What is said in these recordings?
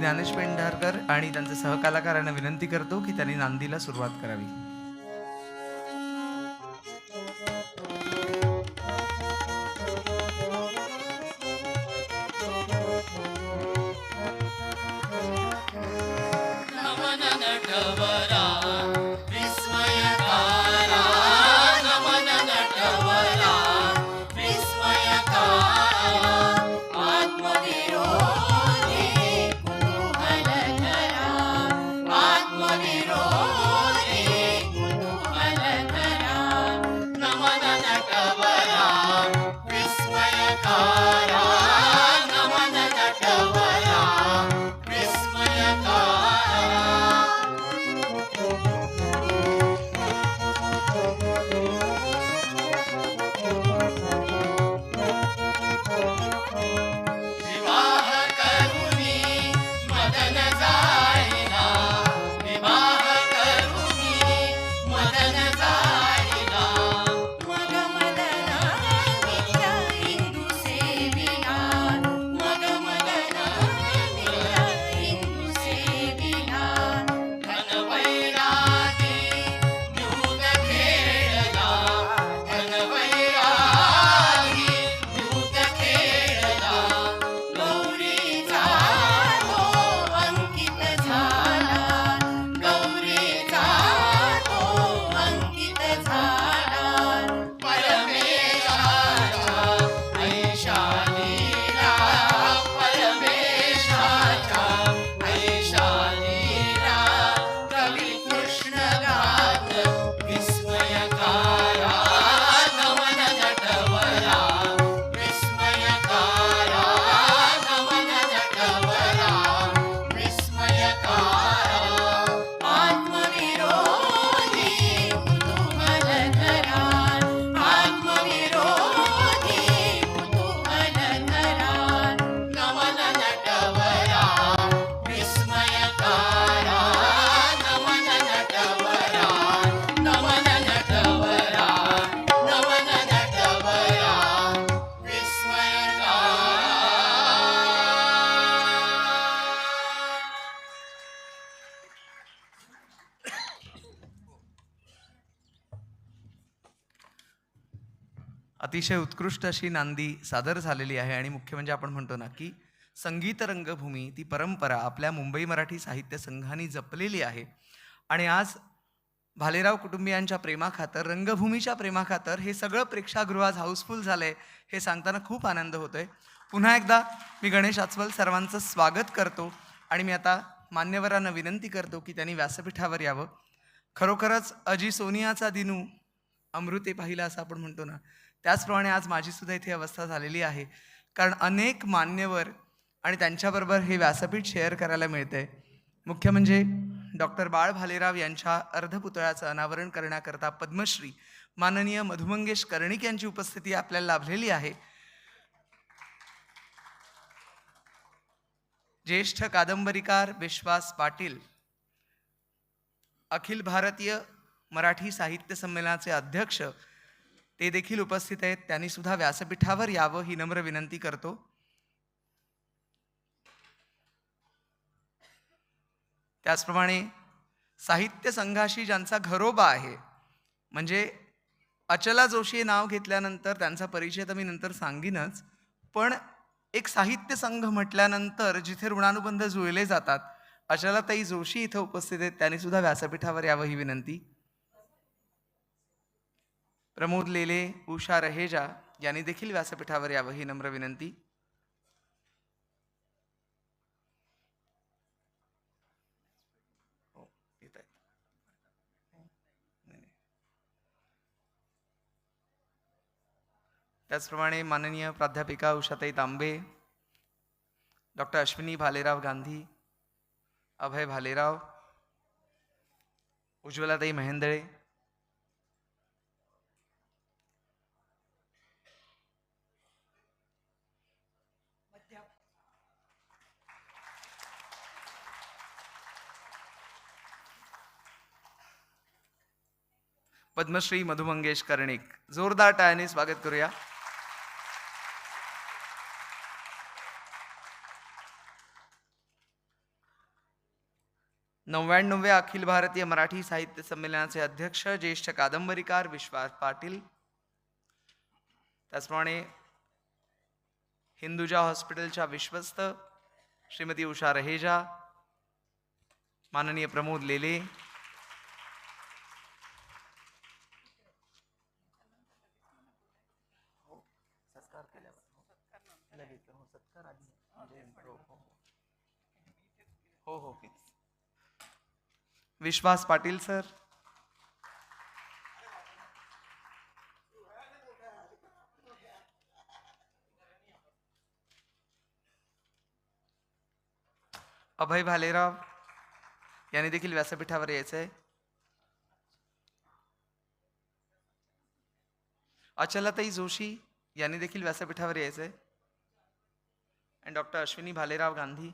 ज्ञानेश पेंढारकर आणि त्यांचे सहकलाकारांना विनंती करतो की त्यांनी नांदीला सुरुवात करावी. अतिशय उत्कृष्ट अशी नांदी सादर झालेली आहे. आणि मुख्य म्हणजे आपण म्हणतो ना की संगीत रंगभूमी ती परंपरा आपल्या मुंबई मराठी साहित्य संघाने जपलेली आहे. आणि आज भालेराव कुटुंबियांच्या प्रेमाखातर, रंगभूमीच्या प्रेमाखातर हे सगळं प्रेक्षागृह आज हाऊसफुल झालंय हे सांगताना खूप आनंद होतोय. पुन्हा एकदा मी गणेश आचवल सर्वांचं स्वागत करतो आणि मी आता मान्यवरांना विनंती करतो की त्यांनी व्यासपीठावर यावं. खरोखरच अजी सोनियाचा दिनू अमृते पाहिला असं आपण म्हणतो ना, त्याचप्रमाणे आज माझी सुद्धा इथे अवस्था झालेली आहे. कारण अनेक मान्यवर आणि त्यांच्याबरोबर हे व्यासपीठ शेअर करायला मिळतंय. मुख्य म्हणजे डॉक्टर बाळ भालेराव यांच्या अर्धपुतळ्याचं अनावरण करण्याकरता पद्मश्री माननीय मधुमंगेश कर्णिक यांची उपस्थिती आपल्याला लाभलेली आहे. ज्येष्ठ कादंबरीकार विश्वास पाटील, अखिल भारतीय मराठी साहित्य संमेलनाचे अध्यक्ष, ते देखील उपस्थित आहेत. त्यांनी सुद्धा व्यासपीठावर यावं ही नम्र विनंती करतो. त्याचप्रमाणे साहित्य संघाशी ज्यांचा घरोबा आहे, म्हणजे अचला जोशी नाव घेतल्यानंतर त्यांचा परिचय तर मी नंतर सांगीनच, पण एक साहित्य संघ म्हटल्यानंतर जिथे ऋणानुबंध जुळले जातात, अचलाताई जोशी इथं उपस्थित आहेत. त्यांनी सुद्धा व्यासपीठावर यावं ही विनंती. प्रमोद लेले, उषा रहेजा यांनी देखील व्यासपीठावर यावं ही नम्र विनंती. त्याचप्रमाणे माननीय प्राध्यापिका उषाताई तांबे, डॉक्टर अश्विनी भालेराव गांधी, अभय भालेराव, उज्ज्वलाताई महेंदळे, पद्मश्री मधुमंगेश कर्णिक. जोरदार टाळ्यांनी स्वागत करूया. 99व्या अखिल भारतीय मराठी साहित्य संमेलनाचे अध्यक्ष ज्येष्ठ कादंबरीकार विश्वास पाटील, त्याचप्रमाणे हिंदुजा हॉस्पिटलच्या विश्वस्त श्रीमती उषा रहेजा, माननीय प्रमोद लेले, विश्वास पाटील सर, अभय भालेराव यांनी देखील व्यासपीठावर यायचंय. अचलाताई जोशी यांनी देखील व्यासपीठावर यायचंय. आणि डॉक्टर अश्विनी भालेराव गांधी,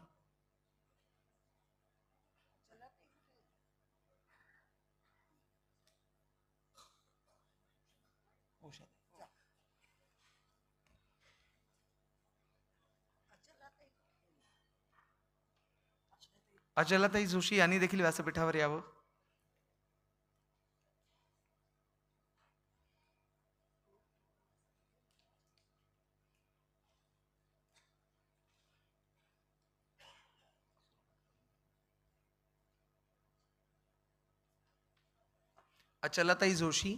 अचलाताई जोशी यांनी देखील व्यासपीठावर यावं. अचलाताई जोशी,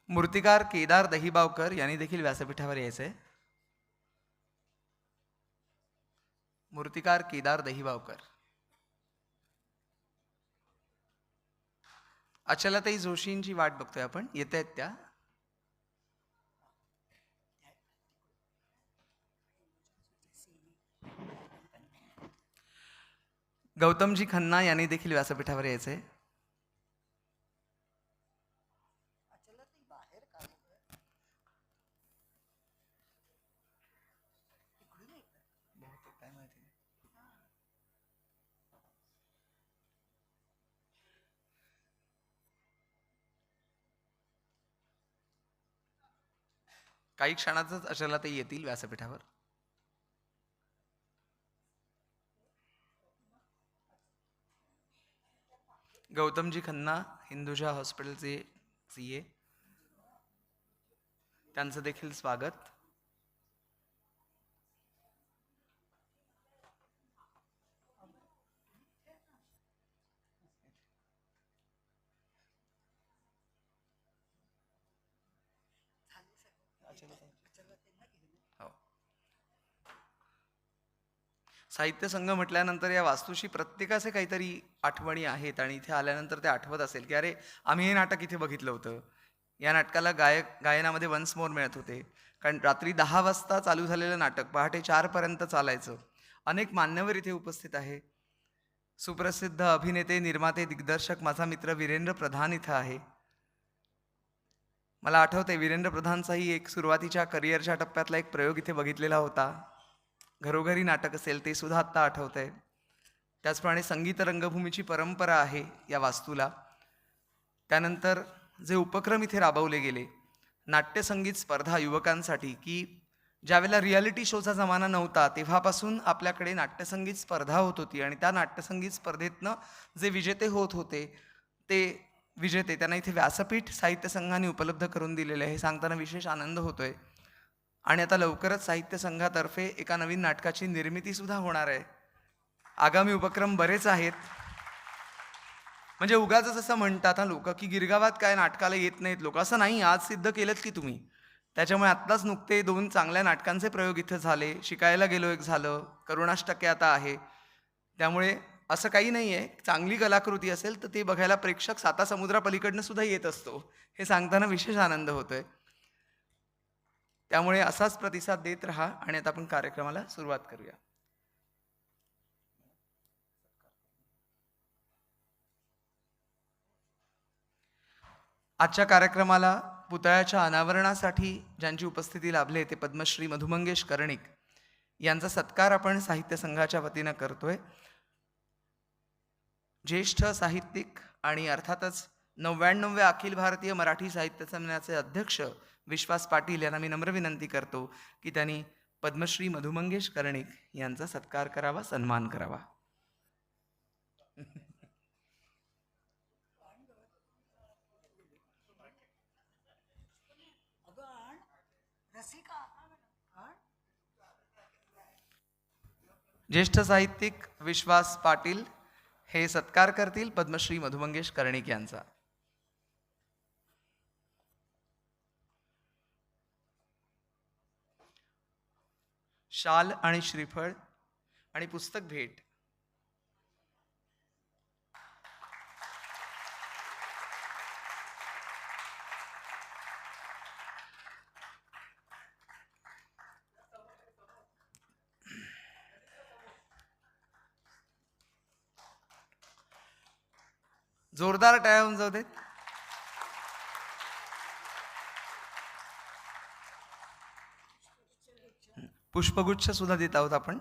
मूर्तिकार केदार दहिबावकर यांनी देखील व्यासपीठावर यायचंय. मूर्तिकार केदार दहिबावकर, अचलाताई जोशींची वाट बघतोय आपण, येत आहेत त्या. गौतमजी खन्ना यांनी देखील व्यासपीठावर यायचंय. काही क्षणातच अचलाताई येतील व्यासपीठावर. गौतमजी खन्ना, हिंदुजा हॉस्पिटलचे CA, त्यांचं देखील स्वागत. साहित्य संघ म्हटल्यानंतर या वास्तूशी प्रत्येकाचे काहीतरी आठवणी आहेत आणि इथे आल्यानंतर ते आठवत असेल की अरे आम्ही हे नाटक इथे बघितलं होतं. या नाटकाला गायनामध्ये वन्स मोर मिळत होते, कारण रात्री 10 वाजता चालू झालेलं नाटक पहाटे 4 पर्यंत चालायचं. अनेक मान्यवर इथे उपस्थित आहे. सुप्रसिद्ध अभिनेते, निर्माते, दिग्दर्शक माझा मित्र वीरेंद्र प्रधान इथं आहे. मला आठवते वीरेंद्र प्रधानचाही एक सुरुवातीच्या करिअरच्या टप्प्यातला एक प्रयोग इथे बघितलेला होता. घरोघरी नाटक असेल ते सुद्धा आत्ता आठवतंय. त्याचप्रमाणे संगीत रंगभूमीची परंपरा आहे या वास्तूला. त्यानंतर जे उपक्रम इथे राबवले गेले, नाट्यसंगीत स्पर्धा युवकांसाठी, की ज्यावेळेला रियालिटी शोचा जमाना नव्हता तेव्हापासून आपल्याकडे नाट्यसंगीत स्पर्धा होत होती आणि त्या नाट्यसंगीत स्पर्धेतनं जे विजेते होत होते ते विजेते त्यांना इथे व्यासपीठ साहित्य संघाने उपलब्ध करून दिलेले आहे. हे सांगताना विशेष आनंद होतोय. आणि आता लवकरच साहित्य संघातर्फे एका नवीन नाटकाची निर्मिती सुद्धा होणार आहे. आगामी उपक्रम बरेच आहेत. म्हणजे उगाच असं म्हणतात लोक की गिरगावात काय नाटकाला येत नाहीत लोक, असं नाही. आज सिद्ध केलं की तुम्ही. त्याच्यामुळे आत्ताच नुकते 2 चांगल्या नाटकांचे प्रयोग इथं झाले. शिकायला गेलो एक झालं, करुणाष्टके आता आहे. त्यामुळे असं काही नाही आहे. चांगली कलाकृती असेल तर ते बघायला प्रेक्षक सातासमुद्रापलीकडनं सुद्धा येत असतो. हे सांगताना विशेष आनंद होतोय. त्यामुळे असाच प्रतिसाद देत राहा. आणि आता आपण कार्यक्रमाला सुरुवात करूया. आजच्या कार्यक्रमाला पुतळ्याच्या अनावरणासाठी ज्यांची उपस्थिती लाभली ते पद्मश्री मधुमंगेश कर्णिक यांचा सत्कार आपण साहित्य संघाच्या वतीनं करतोय. ज्येष्ठ साहित्यिक आणि अर्थातच 99व्या अखिल भारतीय मराठी साहित्य संमेलनाचे अध्यक्ष विश्वास पाटील यांना मी नम्र विनंती करतो की त्यांनी पद्मश्री मधुमंगेश कर्णिक यांचा सत्कार करावा, सन्मान करावा. ज्येष्ठ साहित्यिक विश्वास पाटील हे सत्कार करतील पद्मश्री मधुमंगेश कर्णिक यांचा. शाल आणि श्रीफळ आणि पुस्तक भेट. जोरदार टाळ्या होऊन जाऊ देत. पुष्पगुच्छ सुद्धा देत आहोत आपण.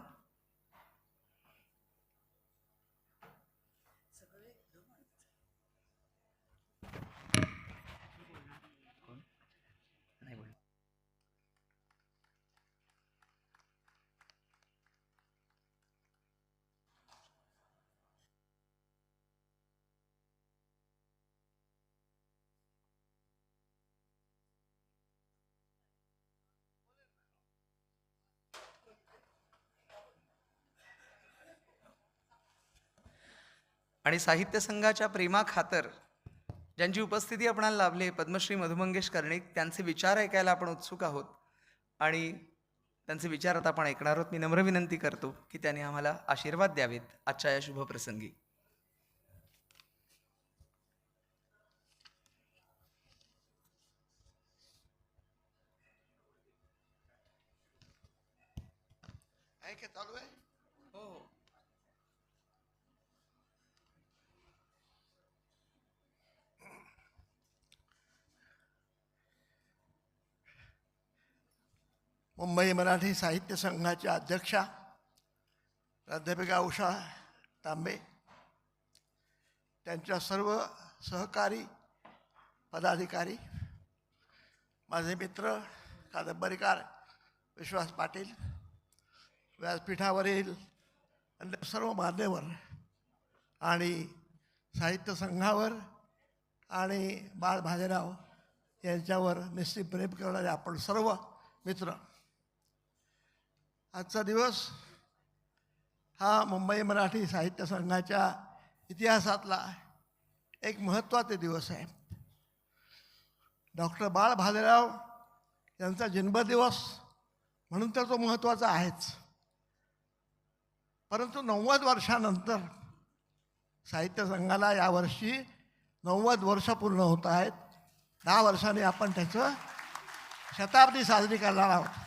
आणि साहित्य संघाच्या प्रेमाखातर ज्यांची उपस्थिती आपणाला लाभली, पद्मश्री मधुमंगेश कर्णिक, त्यांचे विचार ऐकायला आपण उत्सुक आहोत आणि त्यांचे विचार आता आपण ऐकणार आहोत. मी नम्र विनंती करतो की त्यांनी आम्हाला आशीर्वाद द्यावेत आजच्या या शुभ प्रसंगी. चालू आहे. हो हो. मुंबई मराठी साहित्य संघाच्या अध्यक्षा प्राध्यापिका उषा तांबे, त्यांच्या सर्व सहकारी पदाधिकारी, माझे मित्र कादंबरीकार विश्वास पाटील, व्यासपीठावरील अन्य सर्व मान्यवर आणि साहित्य संघावर आणि बाळ भालेराव यांच्यावर निश्चित प्रेम करणारे आपण सर्व मित्र, आजचा दिवस हा मुंबई मराठी साहित्य संघाच्या इतिहासातला एक महत्त्वाचा दिवस आहे. डॉक्टर बाळ भालेराव यांचा जन्मदिवस म्हणून तर तो महत्त्वाचा आहेच, परंतु 90 वर्षानंतर साहित्य संघाला यावर्षी 90 वर्ष पूर्ण होत आहेत. 10 वर्षांनी आपण त्याचं शताब्दी साजरी करणार आहोत.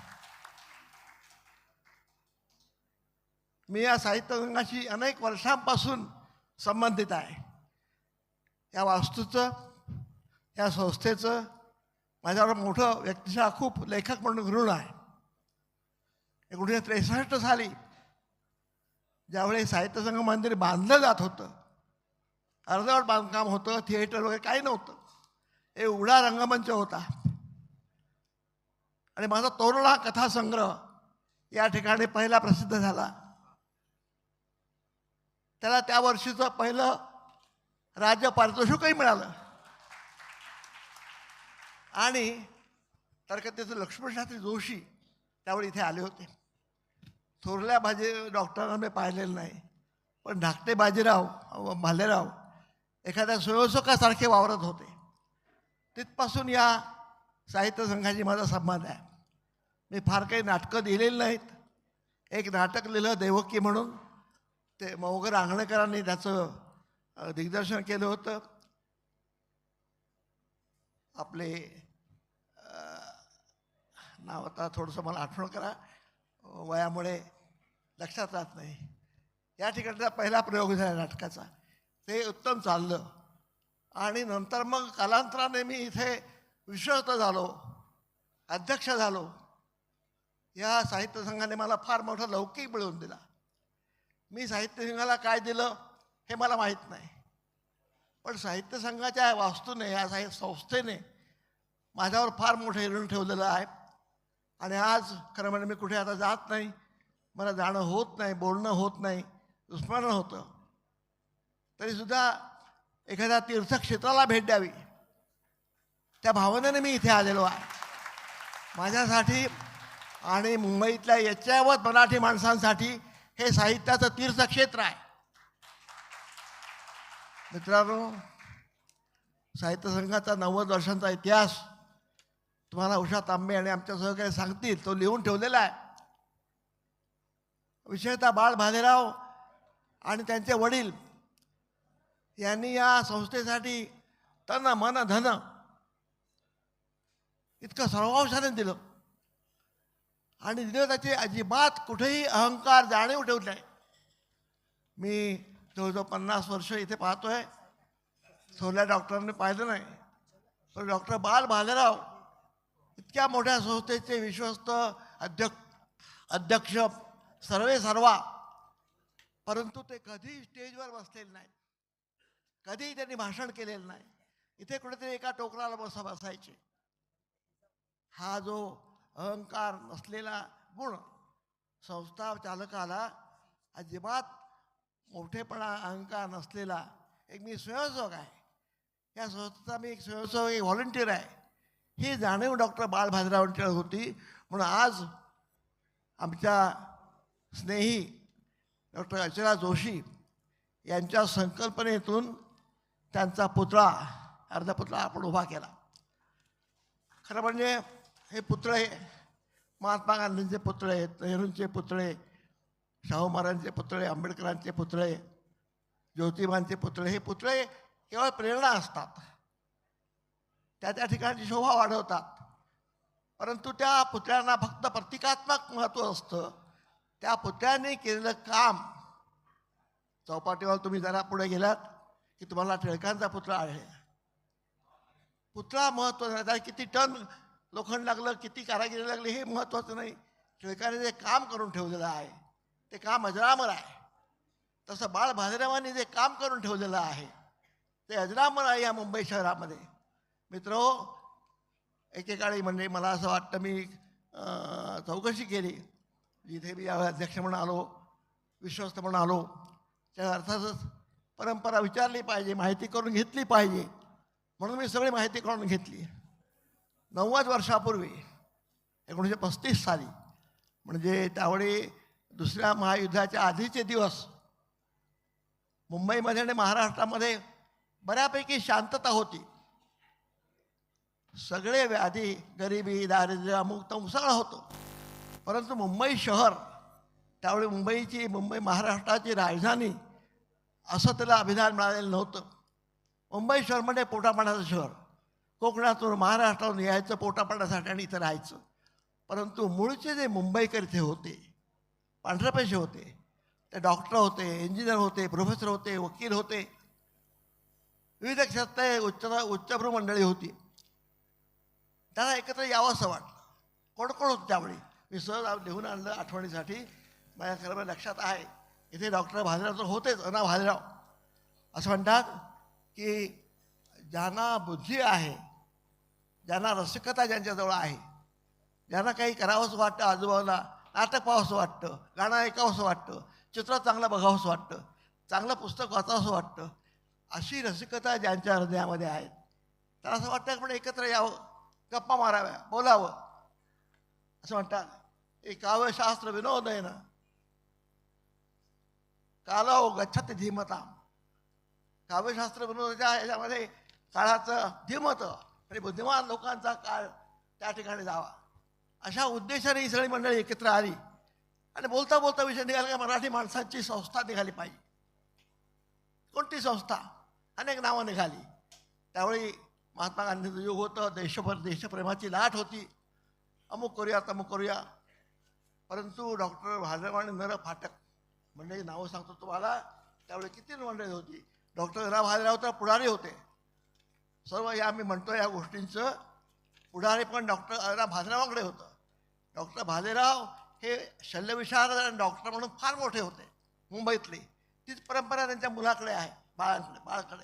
मी या साहित्य संघाशी अनेक वर्षांपासून संबंधित आहे. या वास्तूचं, या संस्थेचं माझ्यावर मोठं व्यक्तिशः खूप लेखक म्हणून ऋण आहे. 1963 साली ज्यावेळी साहित्य संघ मंदिर बांधलं जात होतं, अर्धवट बांधकाम होतं, थिएटर वगैरे काही नव्हतं, हे उघडा रंगमंच होता आणि माझा तोरणा कथासंग्रह या ठिकाणी पहिला प्रसिद्ध झाला. त्याला त्या वर्षीचं पहिलं राज्य पारितोषिकही मिळालं आणि तर्कतेचे लक्ष्मणशास्त्री जोशी त्यावेळी इथे आले होते. थोरल्या डॉक्टरांना मी पाहिलेलं नाही, पण धाकटे बाजीराव भालेराव एखाद्या स्वयंसेवकासारखे वावरत होते. तिथपासून या साहित्य संघाची माझा संबंध आहे. मी फार काही नाटकं लिहिलेली नाहीत. एक नाटक लिहिलं देवकी म्हणून, ते मौगर आंगणेकरांनी त्याचं दिग्दर्शन केलं होतं. आपले नाव आता थोडंसं मला आठवण करा, वयामुळे लक्षात राहत नाही. या ठिकाणचा पहिला प्रयोग झाला नाटकाचा, ते उत्तम चाललं आणि नंतर मग कालांतराने मी इथे विश्वस्त झालो, अध्यक्ष झालो. या साहित्य संघाने मला फार मोठा लौकिक मिळवून दिला. मी साहित्य संघाला काय दिलं हे मला माहीत नाही. पण साहित्य संघाच्या वास्तूने या संस्थेने माझ्यावर फार मोठं ऋण ठेवलेलं आहे. आणि आज खरं म्हणजे मी कुठे आता जात नाही, मला जाणं होत नाही, बोलणं होत नाही, स्मरण होतं. तरीसुद्धा एखाद्या तीर्थक्षेत्राला भेट द्यावी त्या भावनेने मी इथे आलेलो आहे. माझ्यासाठी आणि मुंबईतल्या याच्यावत मराठी माणसांसाठी हे साहित्याचं तीर्थक्षेत्र आहे. मित्रांनो, साहित्य संघाचा 90 वर्षांचा इतिहास तुम्हाला उषा तांबे आणि आमच्या सहकारी सांगतील. तो लिहून ठेवलेला आहे. विशेषतः बाळ भालेराव आणि त्यांचे वडील यांनी या संस्थेसाठी तन मन धन इतकं सर्वांशाने दिलं आणि दिलं त्याची अजिबात कुठेही अहंकार जाणीव ठेवली नाही. मी जवळजवळ 50 वर्ष इथे पाहतोय. थोरल्या डॉक्टरांनी पाहिलं नाही, पण डॉक्टर बाळ भालेराव इतक्या मोठ्या संस्थेचे विश्वस्त अध्यक्ष सर्वे सर्वा, परंतु ते कधी स्टेजवर बसलेले नाही, कधीही त्यांनी भाषण केलेलं नाही. इथे कुठेतरी एका टोकराला बसायचे. हा जो अहंकार नसलेला गुण संस्था चालकाला अजिबात मोठेपणा अहंकार नसलेला एक मी स्वयंसेवक आहे. या संस्थेचा मी एक स्वयंसेवक, एक व्हॉलंटियर आहे. ही जाणीव डॉक्टर बाळ भालेरावांच्याकडे होती. म्हणून आज आमच्या स्नेही डॉक्टर अर्चना जोशी यांच्या संकल्पनेतून त्यांचा पुतळा, अर्धा पुतळा आपण उभा केला. खरं म्हणजे हे पुतळे महात्मा गांधींचे पुतळे, नेहरूंचे पुतळे, शाहू महाराजांचे पुतळे, आंबेडकरांचे पुतळे, ज्योतिबांचे पुतळे, हे पुतळे केवळ प्रेरणा असतात, त्या ठिकाणची शोभा वाढवतात. परंतु त्या पुतळ्यांना फक्त प्रतिकात्मक महत्त्व असतं. त्या पुतळ्यांनी केलेलं काम, चौपाटीवर तुम्ही जरा पुढे गेलात की तुम्हाला टिळकांचा पुतळा आहे. पुतळा महत्त्वाचा नाही, त्याला किती टन लोखंड लागलं, किती कारागिरी लागली हे महत्त्वाचं नाही. टिळकाने जे काम करून ठेवलेलं आहे ते काम अजरामर आहे. तसं बाळ भालेरावांनी जे काम करून ठेवलेलं आहे ते अजरामर आहे या मुंबई शहरामध्ये. मित्रहो, एकेकाळी म्हणजे मला असं वाटतं, मी चौकशी केली, जिथे मी अध्यक्ष म्हणून आलो, विश्वस्त म्हणून आलो, त्या अर्थातच परंपरा विचारली पाहिजे, माहिती करून घेतली पाहिजे. म्हणून मी सगळी माहिती करून घेतली. 90 वर्षापूर्वी 1935 साली, म्हणजे त्यावेळी दुसऱ्या महायुद्धाच्या आधीचे दिवस, मुंबईमध्ये आणि महाराष्ट्रामध्ये बऱ्यापैकी शांतता होती. सगळे व्याधी, गरिबी, दारिद्र्य, अमुक तमुक सगळं होतं. परंतु मुंबई शहर, त्यावेळी मुंबई महाराष्ट्राची राजधानी असं त्याला अभिधान मिळालेलं नव्हतं. मुंबई शहर म्हणजे पोटापाण्याचं शहर. कोकणातून महाराष्ट्रातून यायचं पोटापाण्यासाठी आणि इथं राहायचं. परंतु मूळचे जे मुंबईकर इथे होते, पांढरे पैसे होते, ते डॉक्टर होते, इंजिनियर होते, प्रोफेसर होते, वकील होते, विविध क्षेत्रात उच्चभ्रू मंडळी होती. त्यांना एकत्र यावं असं वाटलं. कोण कोण होतं त्यावेळी मी सहज लिहून आणलं आठवणीसाठी. माझ्या खरं लक्षात आहे, इथे डॉक्टर भालेराव तर होतेच, अना भालेराव. असं म्हणतात की ज्यांना बुद्धी आहे, ज्यांना रसिकता ज्यांच्याजवळ आहे, ज्यांना काही करावंसं वाटतं, आजूबाजूला नाटक पाहावंसं वाटतं, गाणं ऐकावंसं वाटतं, चित्र चांगलं बघावंसं वाटतं, चांगलं पुस्तक वाचावंसं वाटतं, अशी रसिकता ज्यांच्या हृदयामध्ये आहेत, त्यांना असं वाटतं की आपण एकत्र यावं, गप्पा माराव्या, बोलावं. असं म्हणतात, एक काव्यशास्त्र विनोदेन कालो गच्छति धीमता. काव्यशास्त्र विनोदाच्या ह्याच्यामध्ये काळाचं धीमत आणि बुद्धिमान लोकांचा काळ त्या ठिकाणी जावा, अशा उद्देशाने ही सगळी मंडळी एकत्र आली. आणि बोलता बोलता विषय निघाला की मराठी माणसांची संस्था निघाली पाहिजे. कोणती संस्था? अनेक नावं निघाली. त्यावेळी महात्मा गांधींचं युग होतं, देशप्रेमाची लाट होती, अमुक करूया तमुक करूया. परंतु डॉक्टर भालेराव आणि नर फाटक मंडळी नावं सांगतो तुम्हाला, त्यावेळी किती मंडळी होती. डॉक्टर नर भालेराव तर पुढारी होते. सर्व या मी म्हणतो या गोष्टींचं पुढारी पण डॉक्टर भालेरावांकडे होतं. डॉक्टर भालेराव हे शल्यविशारद डॉक्टर म्हणून फार मोठे होते मुंबईतले. तीच परंपरा त्यांच्या मुलाकडे आहे, बाळाकडे.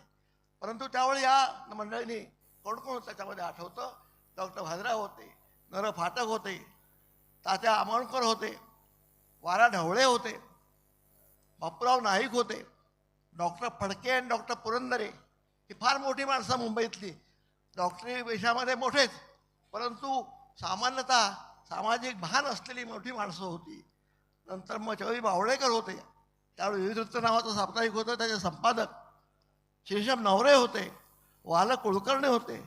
परंतु त्यावेळी या मंडळींनी कोण कोण त्याच्यामध्ये आठवतं, डॉक्टर भाजराव होते, नर फाटक होते, तात्या आमोणकर होते, वारा ढवळे होते, बापूराव नाईक होते, डॉक्टर फडके आणि डॉक्टर पुरंदरे ही फार मोठी माणसं मुंबईतली. डॉक्टरी पेशामध्ये मोठेच, परंतु सामान्यतः सामाजिक भान असलेली मोठी माणसं होती. नंतर मग चवी बावळेकर होते, त्यावेळी विविधृत्त नावाचं साप्ताहिक होतं, त्याचे संपादक शेषम नवरे होते, वाल कुलकर्णी होते,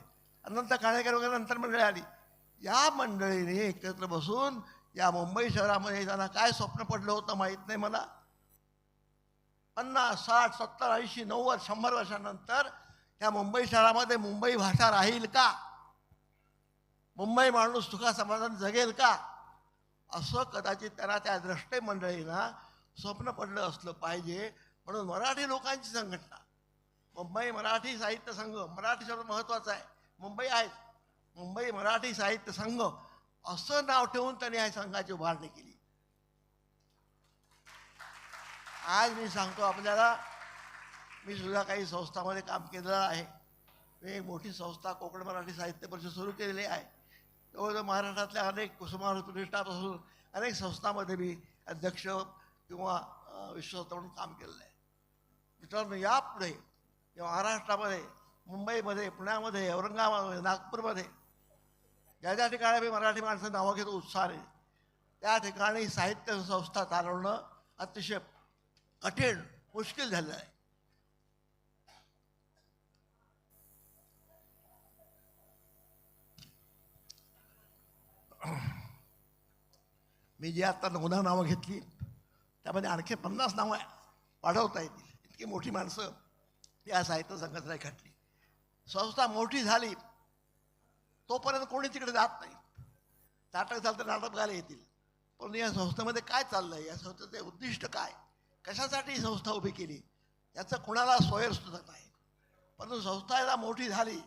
अनंत काणेकर वगैरे नंतर मंडळी आली. या मंडळीने एकत्र बसून या मुंबई शहरामध्ये त्यांना काय स्वप्न पडलं होतं माहीत नाही मला. 50, 60, 70, 80, 90, 100 वर्षानंतर या मुंबई शहरामध्ये मुंबई भाषा राहील का, मुंबई माणूस सुखा समाधान जगेल का, असं कदाचित त्यांना त्या द्रष्टे मंडळींना स्वप्न पडलं असलं पाहिजे. म्हणून मराठी लोकांची संघटना, मुंबई मराठी साहित्य संघ, मराठी सर्वात महत्त्वाचं आहे, मुंबई आहेच, मुंबई मराठी साहित्य संघ असं नाव ठेवून त्यांनी या संघाची उभारणी केली. आज मी सांगतो आपल्याला, मी सुद्धा काही संस्थांमध्ये काम केलेलं आहे. मी एक मोठी संस्था कोकण मराठी साहित्य परिषद सुरू केलेली आहे. जवळजवळ महाराष्ट्रातल्या अनेक कुसुमाग्रज प्रतिष्ठापासून अनेक संस्थांमध्ये मी अध्यक्ष किंवा विश्वस्त म्हणून काम केलेलं आहे. मित्रांनो, यापुढे महाराष्ट्रामध्ये, मुंबईमध्ये, पुण्यामध्ये, औरंगाबादमध्ये, नागपूरमध्ये ज्या ज्या ठिकाणी मी मराठी माणसं नावं घेतो उत्साहाने, त्या ठिकाणी साहित्य संस्था चालवणं अतिशय कठीण, मुश्किल झालं आहे. मी जी आता 9 नावं घेतली त्यामध्ये आणखी 50 नावं वाढवता येतील, इतकी मोठी माणसं या साहित्य संघटना घडली. संस्था मोठी झाली तोपर्यंत कोणी तिकडे जात नाही. नाटक झालं तर नाटक बघायला येतील, पण या संस्थेमध्ये काय चाललंय, या संस्थेचे उद्दिष्ट काय, कशासाठी ही संस्था उभी केली, याचं कुणाला सोयर सुद्धा नाही. परंतु संस्था एकदा मोठी झाली,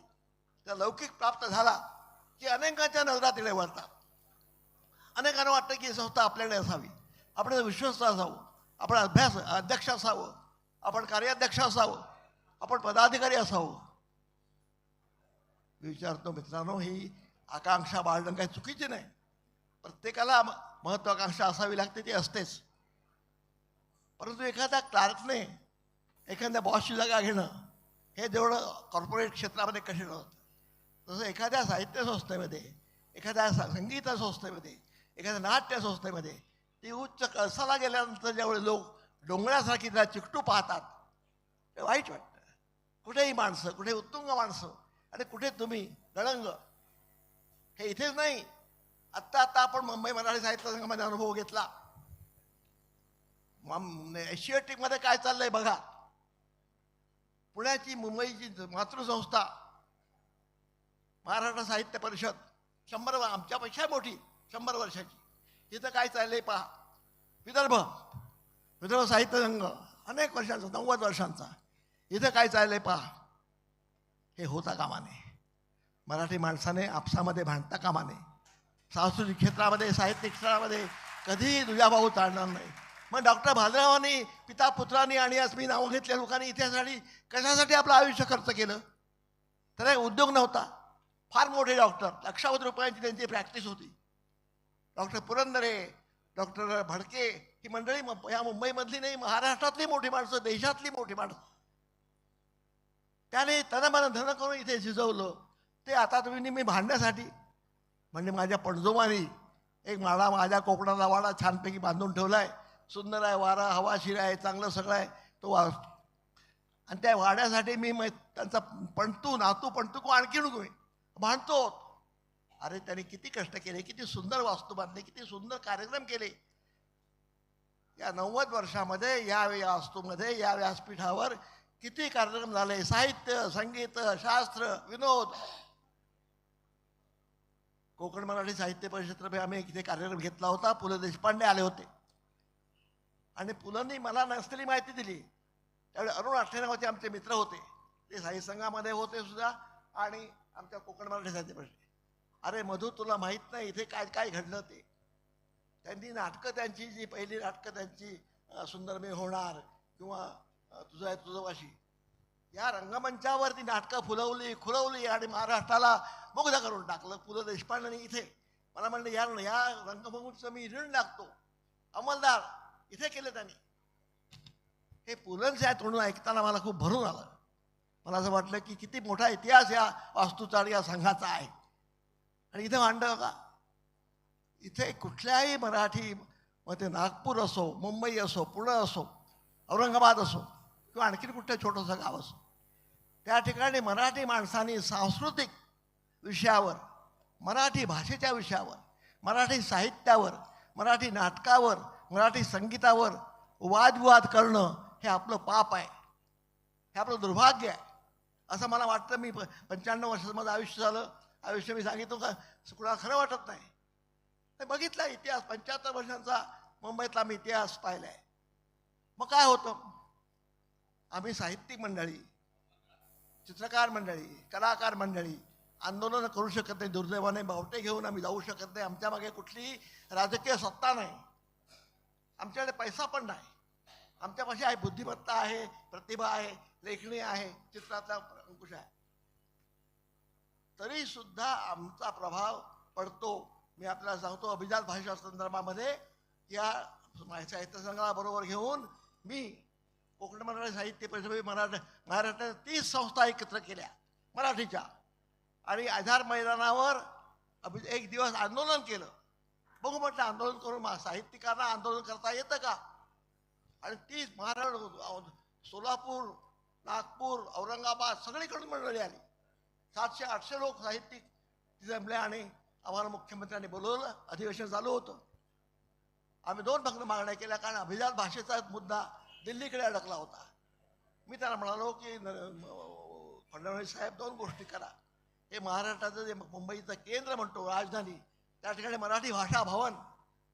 त्या लौकिक प्राप्त झाला की अनेकांच्या नजरा तिकडे वळतात. अनेकांना वाटतं की ही संस्था आपल्याकडे असावी, आपण विश्वस्त असावं, आपण अध्यक्ष असावं, आपण कार्याध्यक्ष असावं, आपण पदाधिकारी असावं. विचारतो मित्रांनो, ही आकांक्षा बाळगणं काही चुकीची नाही. प्रत्येकाला महत्वाकांक्षा असावी लागते, ती असतेच. परंतु एखाद्या क्लार्कने एखाद्या बॉसची जागा घेणं हे जेवढं कॉर्पोरेट क्षेत्रामध्ये कठीण होतं, तसं एखाद्या साहित्य संस्थेमध्ये, एखाद्या संगीत संस्थेमध्ये, एखाद्या नाट्य संस्थेमध्ये ती उच्च कळसाला गेल्यानंतर ज्यावेळी लोक डोंगरासारखी त्याला चिकटू पाहतात, ते वाईट वाटतं. कुठेही माणसं, कुठे उत्तुंग माणसं आणि कुठे तुम्ही गळंग. हे इथेच नाही, आत्ता आपण मुंबई मराठी साहित्य संघामध्ये अनुभव घेतला. एशियाटिकमध्ये काय चाललंय बघा. पुण्याची, मुंबईची मातृसंस्था महाराष्ट्र साहित्य परिषद 100 आमच्यापेक्षा मोठी, 100 वर्षाची. तिथं काय चाललंय पहा. विदर्भ साहित्य संघ अनेक वर्षांचा, 90 वर्षांचा. इथं काय चाललंय पहा. हे होता कामा नये. मराठी माणसाने आपसामध्ये भांडता कामा नये. सांस्कृतिक क्षेत्रामध्ये, साहित्यिक क्षेत्रामध्ये कधीही दुजाभाव चालणार नाही. मग डॉक्टर भाजरावांनी, पिता पुत्रांनी आणि आज मी नावं घेतल्या लोकांनी इतिहासासाठी कशासाठी आपलं आयुष्य खर्च केलं. तर एक उद्योग नव्हता. फार मोठे डॉक्टर, लक्षावधी रुपयांची त्यांची प्रॅक्टिस होती. डॉक्टर पुरंदरे, डॉक्टर भडके ही मंडळी या मुंबईमधली नाही, महाराष्ट्रातली मोठी माणसं, देशातली मोठी माणसं. त्याने तनमन धन करून इथे शिजवलं. ते आता तुम्ही मी भांडण्यासाठी, म्हणजे माझ्या पणजोबानी एक माळा माझ्या कोकणाला वाडा छानपैकी बांधून ठेवलाय. सुंदर आहे, वारा हवाशीर आहे, चांगलं सगळं आहे तो. आणि त्या वाड्यासाठी मी त्यांचा नातू पणतू आणखी नको भांडतो. अरे त्याने किती कष्ट केले, किती सुंदर वास्तू बांधले, किती सुंदर कार्यक्रम केले. या 90 वर्षामध्ये या वास्तूमध्ये, या व्यासपीठावर किती कार्यक्रम झाले. साहित्य, संगीत, शास्त्र, विनोद. कोकण मराठी साहित्य परिषदेतर्फे आम्ही इथे कार्यक्रम घेतला होता. पु ल देशपांडे आले होते आणि पुलंनी मला नसलेली माहिती दिली. त्यावेळी अरुण आठे नावाचे आमचे मित्र होते, ते साहित्य संघामध्ये होते सुद्धा आणि आमच्या कोकण मराठी साहित्य परिषद. अरे मधू, तुला माहीत नाही इथे काय काय घडलं ते. त्यांनी नाटकं, त्यांची जी पहिली नाटकं त्यांची सुंदर मी होणार किंवा तुझं आहे तुझं वाशी या रंगमंचावर ती नाटकं फुलवली खुलवली आणि महाराष्ट्राला मुग्ध करून टाकलं. पु ल देशपांडेंनी इथे मला म्हणलं या रंगभूमीचं मी ऋण लागतो. अंमलदार इथे केले त्यांनी. हे पुलंच्या तोंडून ऐकताना मला खूप भरून आलं. मला असं वाटलं की किती मोठा इतिहास या वास्तूचा आणि या संघाचा आहे. आणि इथे मांडलं का इथे कुठल्याही मराठी मग ते नागपूर असो, मुंबई असो, पुणे असो, औरंगाबाद असो किंवा आणखी कुठलं छोटंसं गाव असो, त्या ठिकाणी मराठी माणसांनी सांस्कृतिक विषयावर, मराठी भाषेच्या विषयावर, मराठी साहित्यावर, मराठी नाटकावर, मराठी संगीतावर वादविवाद करणं हे आपलं पाप आहे, हे आपलं दुर्भाग्य आहे असं मला वाटतं. मी 95 वर्षाचं माझं आयुष्य मी सांगितलं का कुणाला खरं वाटत नाही. बघितला इतिहास 75 वर्षांचा मुंबईतला मी इतिहास पाहिलाय. मग काय होतं, आम्ही साहित्यिक मंडळी, चित्रकार मंडळी, कलाकार मंडळी आंदोलन करू शकत नाही. दुर्दैवाने बावटे घेऊन आम्ही जाऊ शकत नाही. आमच्या मागे कुठलीही राजकीय सत्ता नाही, आमच्याकडे पैसा पण नाही. आमच्यापाशी आहे बुद्धिमत्ता आहे, प्रतिभा आहे, लेखणी आहे, चित्रातला अंकुश आहे. तरी सुद्धा आमचा प्रभाव पडतो. मी आपल्याला सांगतो अभिजात भाषा संदर्भामध्ये या साहित्य संघाबरोबर घेऊन मी कोकण मराठी साहित्य परिषदेमध्ये महाराष्ट्रात 30 संस्था एकत्र केल्या मराठीच्या आणि आधार मैदानावर एक दिवस आंदोलन केलं. बघू म्हटलं आंदोलन करून साहित्यिकांना आंदोलन करता येतं का. आणि 30 महाराष्ट्र, सोलापूर, नागपूर, औरंगाबाद सगळीकडून मंडळी आली. 700-800 लोक साहित्यिक जमले आणि आम्हाला मुख्यमंत्र्यांनी बोलवलं. अधिवेशन चालू होतं. आम्ही 2 फक्त मागण्या केल्या कारण अभिजात भाषेचा मुद्दा दिल्लीकडे अडकला होता. मी त्यांना म्हणालो की फडणवीस साहेब 2 गोष्टी करा. हे महाराष्ट्राचं जे मुंबईचं केंद्र म्हणतो राजधानी, त्या ठिकाणी मराठी भाषा भवन,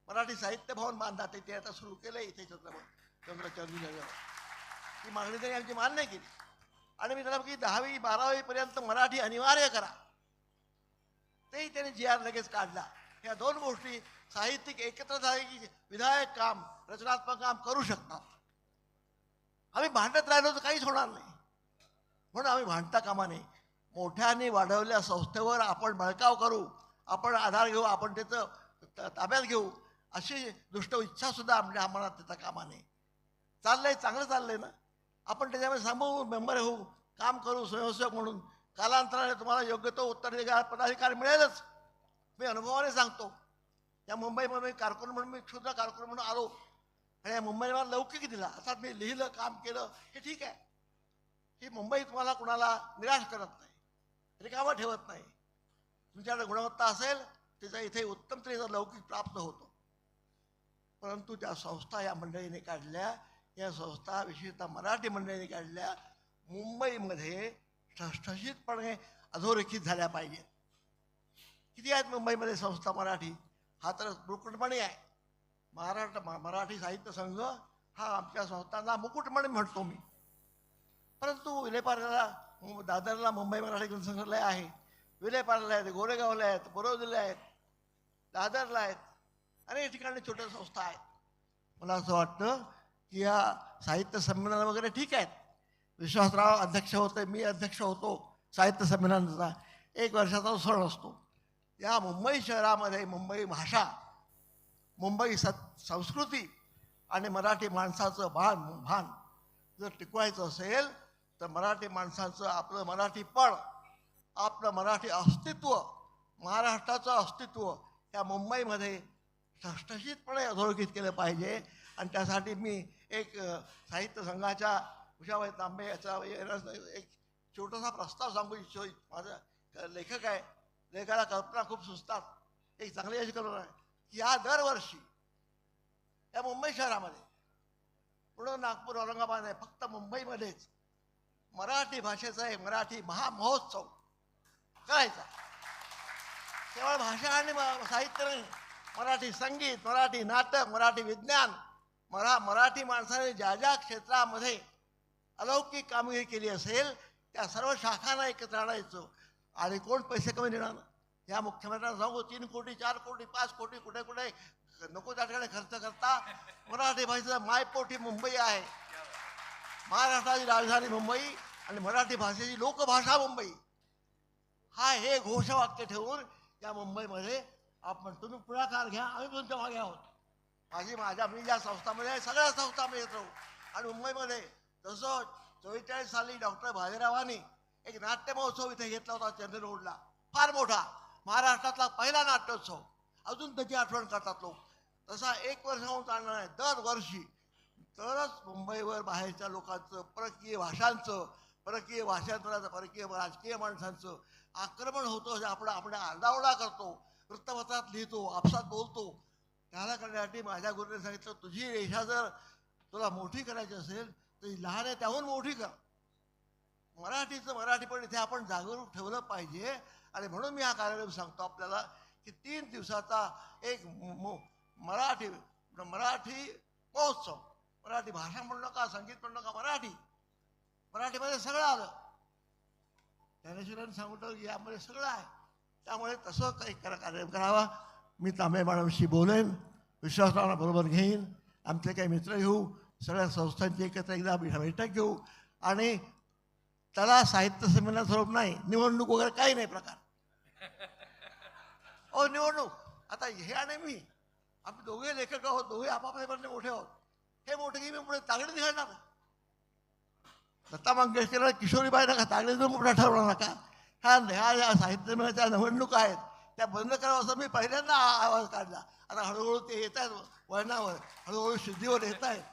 मराठी साहित्य भवन बांधा. ते आता सुरू केलं इथे चंद्रचंद्र. ही मागणी त्यांनी आमची मान्य केली. आणि मी त्याला की 10वी-12वी पर्यंत मराठी अनिवार्य करा. तेही त्यांनी GR लगेच काढला. ह्या 2 गोष्टी साहित्यिक एकत्र झाले की विधायक काम, रचनात्मक काम करू शकतात. आम्ही भांडत राहिलो तर काहीच होणार नाही. म्हणून आम्ही भांडता कामा नये. मोठ्याने वाढवलेल्या संस्थेवर आपण बळकाव करू, आपण आधार घेऊ, आपण त्याचं ताब्यात घेऊ अशी दुष्ट इच्छा सुद्धा आपल्या मनात त्याचा कामा नये. चाललंय चांगलं चाललंय ना, आपण त्याच्यामध्ये सांभाळून मेंबर होऊ, काम करू स्वयंसेवक म्हणून. कालांतराने तुम्हाला योग्य तो उत्तराधिकार पदाधिकार मिळेलच. मी अनुभवाने सांगतो. या मुंबईमध्ये कारकून म्हणून मी क्षुद्र कारकून म्हणून आलो आणि या मुंबईला मला लौकिक दिला. अर्थात मी लिहिलं, काम केलं, हे ठीक आहे. ही मुंबई तुम्हाला कुणाला निराश करत नाही, रिकामा ठेवत नाही. तुमच्याकडे गुणवत्ता असेल त्याचा इथे उत्तम तऱ्हेचा लौकिक प्राप्त होतो. परंतु त्या संस्था या मंडळीने काढल्या, या संस्था विशेषतः मराठी मंडळीने काढल्या, मुंबईमध्ये ठसठशीतपणे अधोरेखित झाल्या पाहिजेत. किती आहेत मुंबईमध्ये संस्था मराठी? हा तर मुकुटमणी आहे. मराठी साहित्य संघ हा आमच्या संस्थांना मुकुटमणी म्हणतो मी. परंतु विलेपार्ल्याला, दादरला मुंबई मराठी ग्रंथसंग्रहालय आहे, विलेपार्ल्याला आहेत, गोरेगावला आहेत, बोरिवलीला आहेत, दादरला आहेत, अनेक ठिकाणी छोट्या संस्था आहेत. मला असं वाटतं की या साहित्य संमेलन वगैरे ठीक आहेत. विश्वासराव अध्यक्ष होते, मी अध्यक्ष होतो साहित्य संमेलनाचा. 1 वर्षाचा सण असतो. या मुंबई शहरामध्ये मुंबई भाषा, मुंबई संस्कृती आणि मराठी माणसाचं भान जर टिकवायचं असेल तर मराठी माणसाचं आपलं मराठीपण, आपलं मराठी अस्तित्व, महाराष्ट्राचं अस्तित्व या मुंबईमध्ये ठसठशीतपणे अधोरेखित केलं पाहिजे. आणि त्यासाठी मी एक साहित्य संघाच्या उषाबाई तांबे याचा एक छोटासा प्रस्ताव सांगू इच्छितो. माझा लेखक आहे, लेखाला कल्पना खूप सुचतात. एक चांगली अशी कल्पना आहे की या दरवर्षी या मुंबई शहरामध्ये, पुणे, नागपूर, औरंगाबाद आहे, फक्त मुंबईमध्येच मराठी भाषेचा एक मराठी महामहोत्सव करायचा. केवळ भाषा आणि साहित्य नाही, मराठी संगीत, मराठी नाटक, मराठी विज्ञान, मराठी माणसाने ज्या ज्या क्षेत्रामध्ये अलौकिक कामगिरी केली असेल त्या सर्व शाखांना एकत्र आणायचं. आणि कोण पैसे कमी देणार? या मुख्यमंत्र्यांना सांगू 3 कोटी, 4 कोटी, 5 कोटी कुठे कुठे नको त्या ठिकाणी खर्च करता. मराठी भाषेचा मायपोटी मुंबई आहे. महाराष्ट्राची राजधानी मुंबई आणि मराठी भाषेची लोकभाषा मुंबई हा हे घोषवाक्य ठेवून या मुंबईमध्ये आपण तुम्ही पुढाकार घ्या, आम्ही तुमच्या मागे आहोत. मी ज्या संस्थामध्ये आहे सगळ्या संस्थांमध्ये येत राहू. आणि मुंबईमध्ये जसं 44 साली डॉक्टर भालेरावांनी एक नाट्य महोत्सव इथे घेतला होता चंद्र रोडला, फार मोठा, महाराष्ट्रातला पहिला नाट्योत्सव, अजून त्याची आठवण करतात लोक. तसा 1 वर्ष होऊन चालणार आहे दरवर्षी. तरच मुंबईवर बाहेरच्या लोकांचं, परकीय भाषांचं, परकीय भाषांतराचं, परकीय राजकीय माणसांचं आक्रमण होतं. आपण आरडाओरडा करतो, वृत्तपत्रात लिहितो, आपसात बोलतो. त्याला करण्यासाठी माझ्या गुरुने सांगितलं, तुझी रेषा जर तुला मोठी करायची असेल तर लहान आहे त्याहून मोठी कर. मराठी पण इथे आपण जागरूक ठेवलं पाहिजे. आणि म्हणून मी हा कार्यक्रम सांगतो आपल्याला की 3 दिवसाचा एक मराठी महोत्सव, मराठी भाषा म्हणू नका, संगीत म्हणू नका, मराठीमध्ये सगळं आलं. ज्ञानेश्वरांनी सांगतो की यामध्ये सगळं आहे. त्यामुळे तसं काही कार्यक्रम करावा. मी तांबे मॅडमशी बोलेन, विश्वासरावांना बरोबर घेईन, आमचे काही मित्र घेऊ, सगळ्या संस्थांची एकत्र एकदा बैठक घेऊ. आणि त्याला साहित्य संमेलन स्वरूप नाही, निवडणूक वगैरे काही नाही प्रकार. निवडणूक आता हे आणि मी, आम्ही दोघे लेखक आहोत, दोघे आपापल्यापर्यंत मोठे आहोत. हे मोठे की मी पुढे तागडे निघाणार. लता मंगेशकर, किशोरीबाई नका तागडे मोठा ठरवणार नका. ह्या साहित्य संमेलनाच्या निवडणूक आहेत, त्या बंद करावं असं मी पहिल्यांदा आवाज काढला. आता हळूहळू ते येत आहेत वळणावर, हळूहळू शुद्धीवर येत आहेत.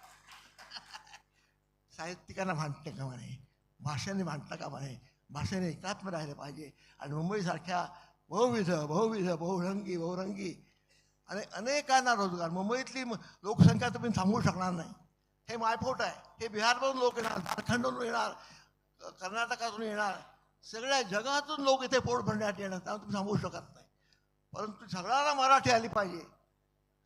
साहित्यिकांना भांडते का म्हणे, भाषेने भांडता का म्हणे, भाषेने एकात्म राहिले पाहिजे. आणि मुंबईसारख्या बहुविध बहुरंगी आणि अनेकांना रोजगार, मुंबईतली लोकसंख्या तुम्ही थांबवू शकणार नाही. हे मायपोट आहे. हे बिहारमधून लोक येणार, झारखंडमधून येणार, कर्नाटकातून येणार, सगळ्या जगातून लोक इथे पोट भरण्यासाठी येणार. त्यामुळे तुम्ही थांबवू शकत नाही. परंतु सगळ्यांना मराठी आली पाहिजे,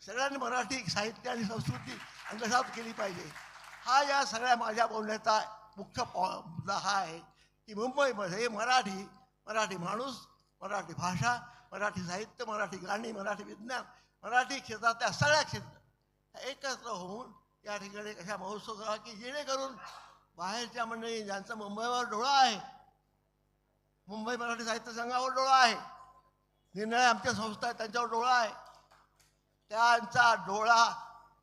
सगळ्यांनी मराठी साहित्य आणि संस्कृती अंगसात केली पाहिजे. हा या सगळ्या माझ्या बोलण्याचा मुख्य मुद्दा हा आहे की मुंबईमध्ये मराठी माणूस, मराठी भाषा, मराठी साहित्य, मराठी गाणी, मराठी विज्ञान, मराठी क्षेत्रातल्या सगळ्या क्षेत्रात एकत्र होऊन या ठिकाणी कशा महोत्सव करा की जेणेकरून बाहेरच्या मंडळी ज्यांचा मुंबईवर डोळा आहे, मुंबई मराठी साहित्य संघावर डोळा आहे, निर्णय आमच्या संस्था आहेत त्यांच्यावर डोळा आहे, त्यांचा डोळा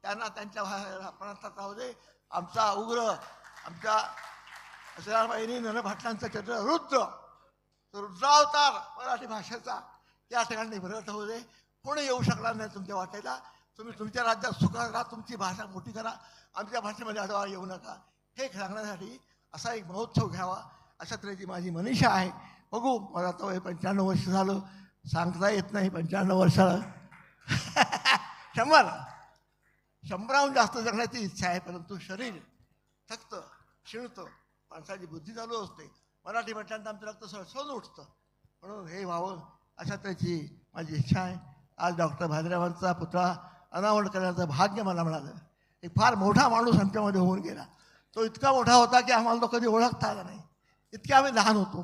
त्यांना त्यांच्या प्रांतात राहू दे. आमचा उग्र, आमच्या श्रीरामबाईंनी नरभट्टांचा चंद्र रुद्रावतार मराठी भाषेचा त्या ठिकाणी भरत होऊ दे. कोणी येऊ शकणार नाही तुमच्या वाटेला. तुम्ही तुमच्या राज्यात सुखात राहा, तुमची भाषा मोठी करा, आमच्या भाषेमध्ये अडवा येऊ नका. हे सांगण्यासाठी असा एक महोत्सव घ्यावा अशा तऱ्हेची माझी मनीषा आहे. बघू, मला तर 95 वर्ष झालं, सांगता येत नाही 95 वर्षाला 100हून जास्त जगण्याची इच्छा आहे. परंतु शरीर थकतं, शिणतं, माणसाची बुद्धी चालू असते. मराठी म्हटल्यानंतर आमचं रक्त सळसळून उठतं. म्हणून हे व्हावं अशा तऱ्हेची माझी इच्छा आहे. आज डॉक्टर भालेरावांचा पुतळा अनावरण करण्याचं भाग्य मला मिळालं. एक फार मोठा माणूस आमच्यामध्ये होऊन गेला. तो इतका मोठा होता की आम्हाला तो कधी ओळखता आला नाही, इतके आम्ही लहान होतो.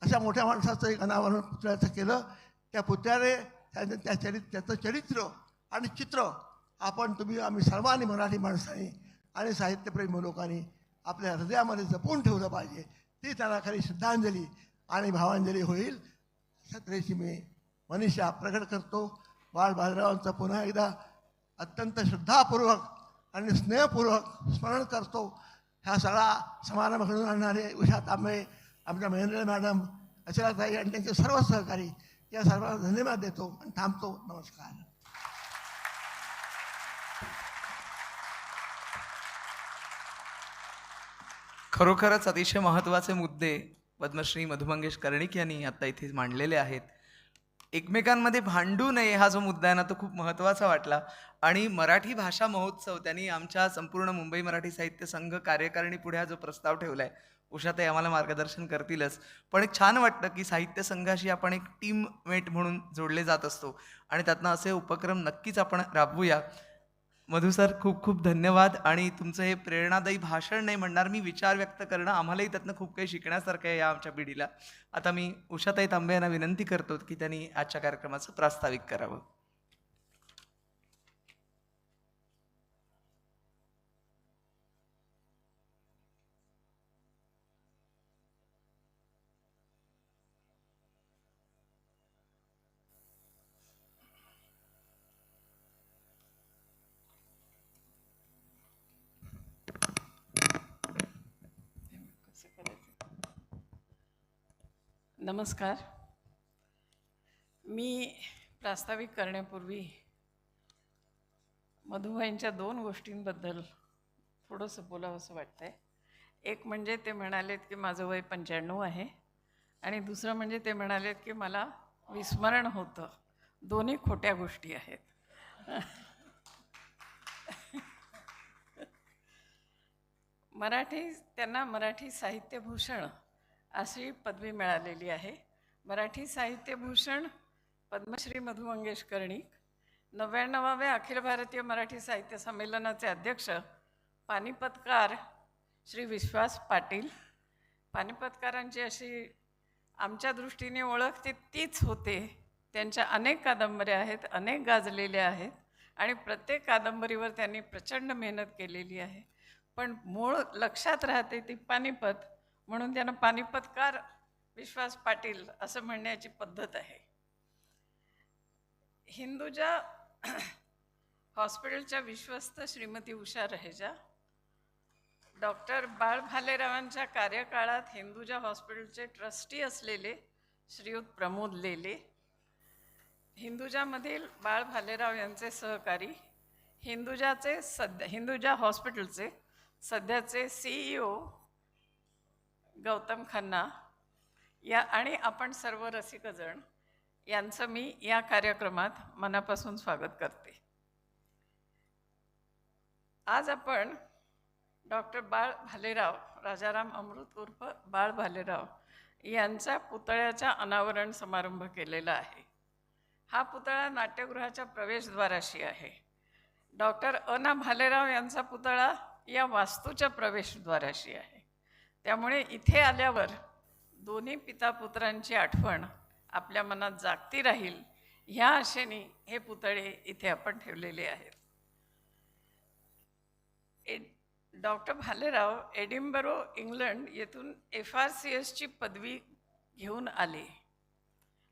अशा मोठ्या माणसाचं एक अनावरण पुतळ्याचं केलं. त्या पुतळ्याने त्याचं चरित्र आणि चित्र तुम्ही आम्ही सर्वांनी मराठी माणसांनी आणि साहित्यप्रेमी लोकांनी आपल्या हृदयामध्ये जपून ठेवलं पाहिजे. ती त्याला खरी श्रद्धांजली आणि भावांजली होईल अशा तऱ्हेची मी मनीषा प्रकट करतो. भालेरावांचं पुन्हा एकदा अत्यंत श्रद्धापूर्वक आणि स्नेहपूर्वक स्मरण करतो. ह्या सगळा समारंभ घडून आणणारे उषा तांबे, आमच्या महेंद्र मॅडम, अचलाताई आणि त्यांचे सर्व सहकारी, या सर्वांना धन्यवाद देतो आणि थांबतो. नमस्कार. खरोखरच अतिशय महत्त्वाचे मुद्दे पद्मश्री मधु मंगेश कर्णिक यांनी आता इथे मांडलेले आहेत. एकमेकांमध्ये भांडू नये हा जो मुद्दा आहे ना, तो खूप महत्त्वाचा वाटला. आणि मराठी भाषा महोत्सव त्यांनी आमच्या संपूर्ण मुंबई मराठी साहित्य संघ कार्यकारिणी पुढे हा जो प्रस्ताव ठेवलाय, उषाताई आम्हाला मार्गदर्शन करतीलच. पण एक छान वाटतं की साहित्य संघाशी आपण एक टीममेट म्हणून जोडले जात असतो आणि त्यातनं असे उपक्रम नक्कीच आपण राबवूया. मधु सर, खूप खूप धन्यवाद. आणि तुमचं हे प्रेरणादायी भाषण नाही म्हणणार मी, विचार व्यक्त करणं, आम्हालाही त्यातनं खूप काही शिकण्यासारखं आहे या आमच्या पिढीला. आता मी उषाताई तांबे यांना विनंती करतो की त्यांनी आजच्या कार्यक्रमाचं प्रास्ताविक करावं. नमस्कार. मी प्रास्ताविक करण्यापूर्वी मधुबाईंच्या 2 गोष्टींबद्दल थोडंसं बोलावंसं वाटतंय. एक म्हणजे ते म्हणालेत की माझं वय 95 आहे आणि दुसरं म्हणजे ते म्हणालेत की मला विस्मरण होतं. दोन्ही खोट्या गोष्टी आहेत. त्यांना मराठी साहित्यभूषण अशी पदवी मिळालेली आहे. मराठी साहित्यभूषण पद्मश्री मधु मंगेश कर्णिक, 99व्या अखिल भारतीय मराठी साहित्य संमेलनाचे अध्यक्ष पानिपतकार श्री विश्वास पाटील. पानिपतकारांची अशी आमच्या दृष्टीने ओळख तीच होते. त्यांच्या अनेक कादंबऱ्या आहेत, अनेक गाजलेल्या आहेत आणि प्रत्येक कादंबरीवर त्यांनी प्रचंड मेहनत केलेली आहे. पण मूळ लक्षात राहते ती पानिपत, म्हणून त्यांना पानिपतकार विश्वास पाटील असं म्हणण्याची पद्धत आहे. हिंदुजा हॉस्पिटलच्या विश्वस्त श्रीमती उषा रहेजा, डॉक्टर बाळ भालेरावांच्या कार्यकाळात हिंदुजा हॉस्पिटलचे ट्रस्टी असलेले श्रीयुत प्रमोद लेले, हिंदुजामधील बाळ भालेराव यांचे सहकारी, हिंदुजा हॉस्पिटलचे सध्याचे CEO गौतम खन्ना या आणि आपण सर्व रसिकजण यांचं मी या कार्यक्रमात मनापासून स्वागत करते. आज आपण डॉक्टर बाळ भालेराव, राजाराम अमृत उर्फ बाळ भालेराव यांच्या पुतळ्याचा अनावरण समारंभ केलेला आहे. हा पुतळा नाट्यगृहाच्या प्रवेशद्वाराशी आहे. डॉक्टर अना भालेराव यांचा पुतळा या वास्तूच्या प्रवेशद्वाराशी आहे. त्यामुळे इथे आल्यावर दोन्ही पितापुत्रांची आठवण आपल्या मनात जागती राहील ह्या आशेने हे पुतळे इथे आपण ठेवलेले आहेत. डॉक्टर भालेराव एडिनबरो इंग्लंड येथून FRCSची पदवी घेऊन आले.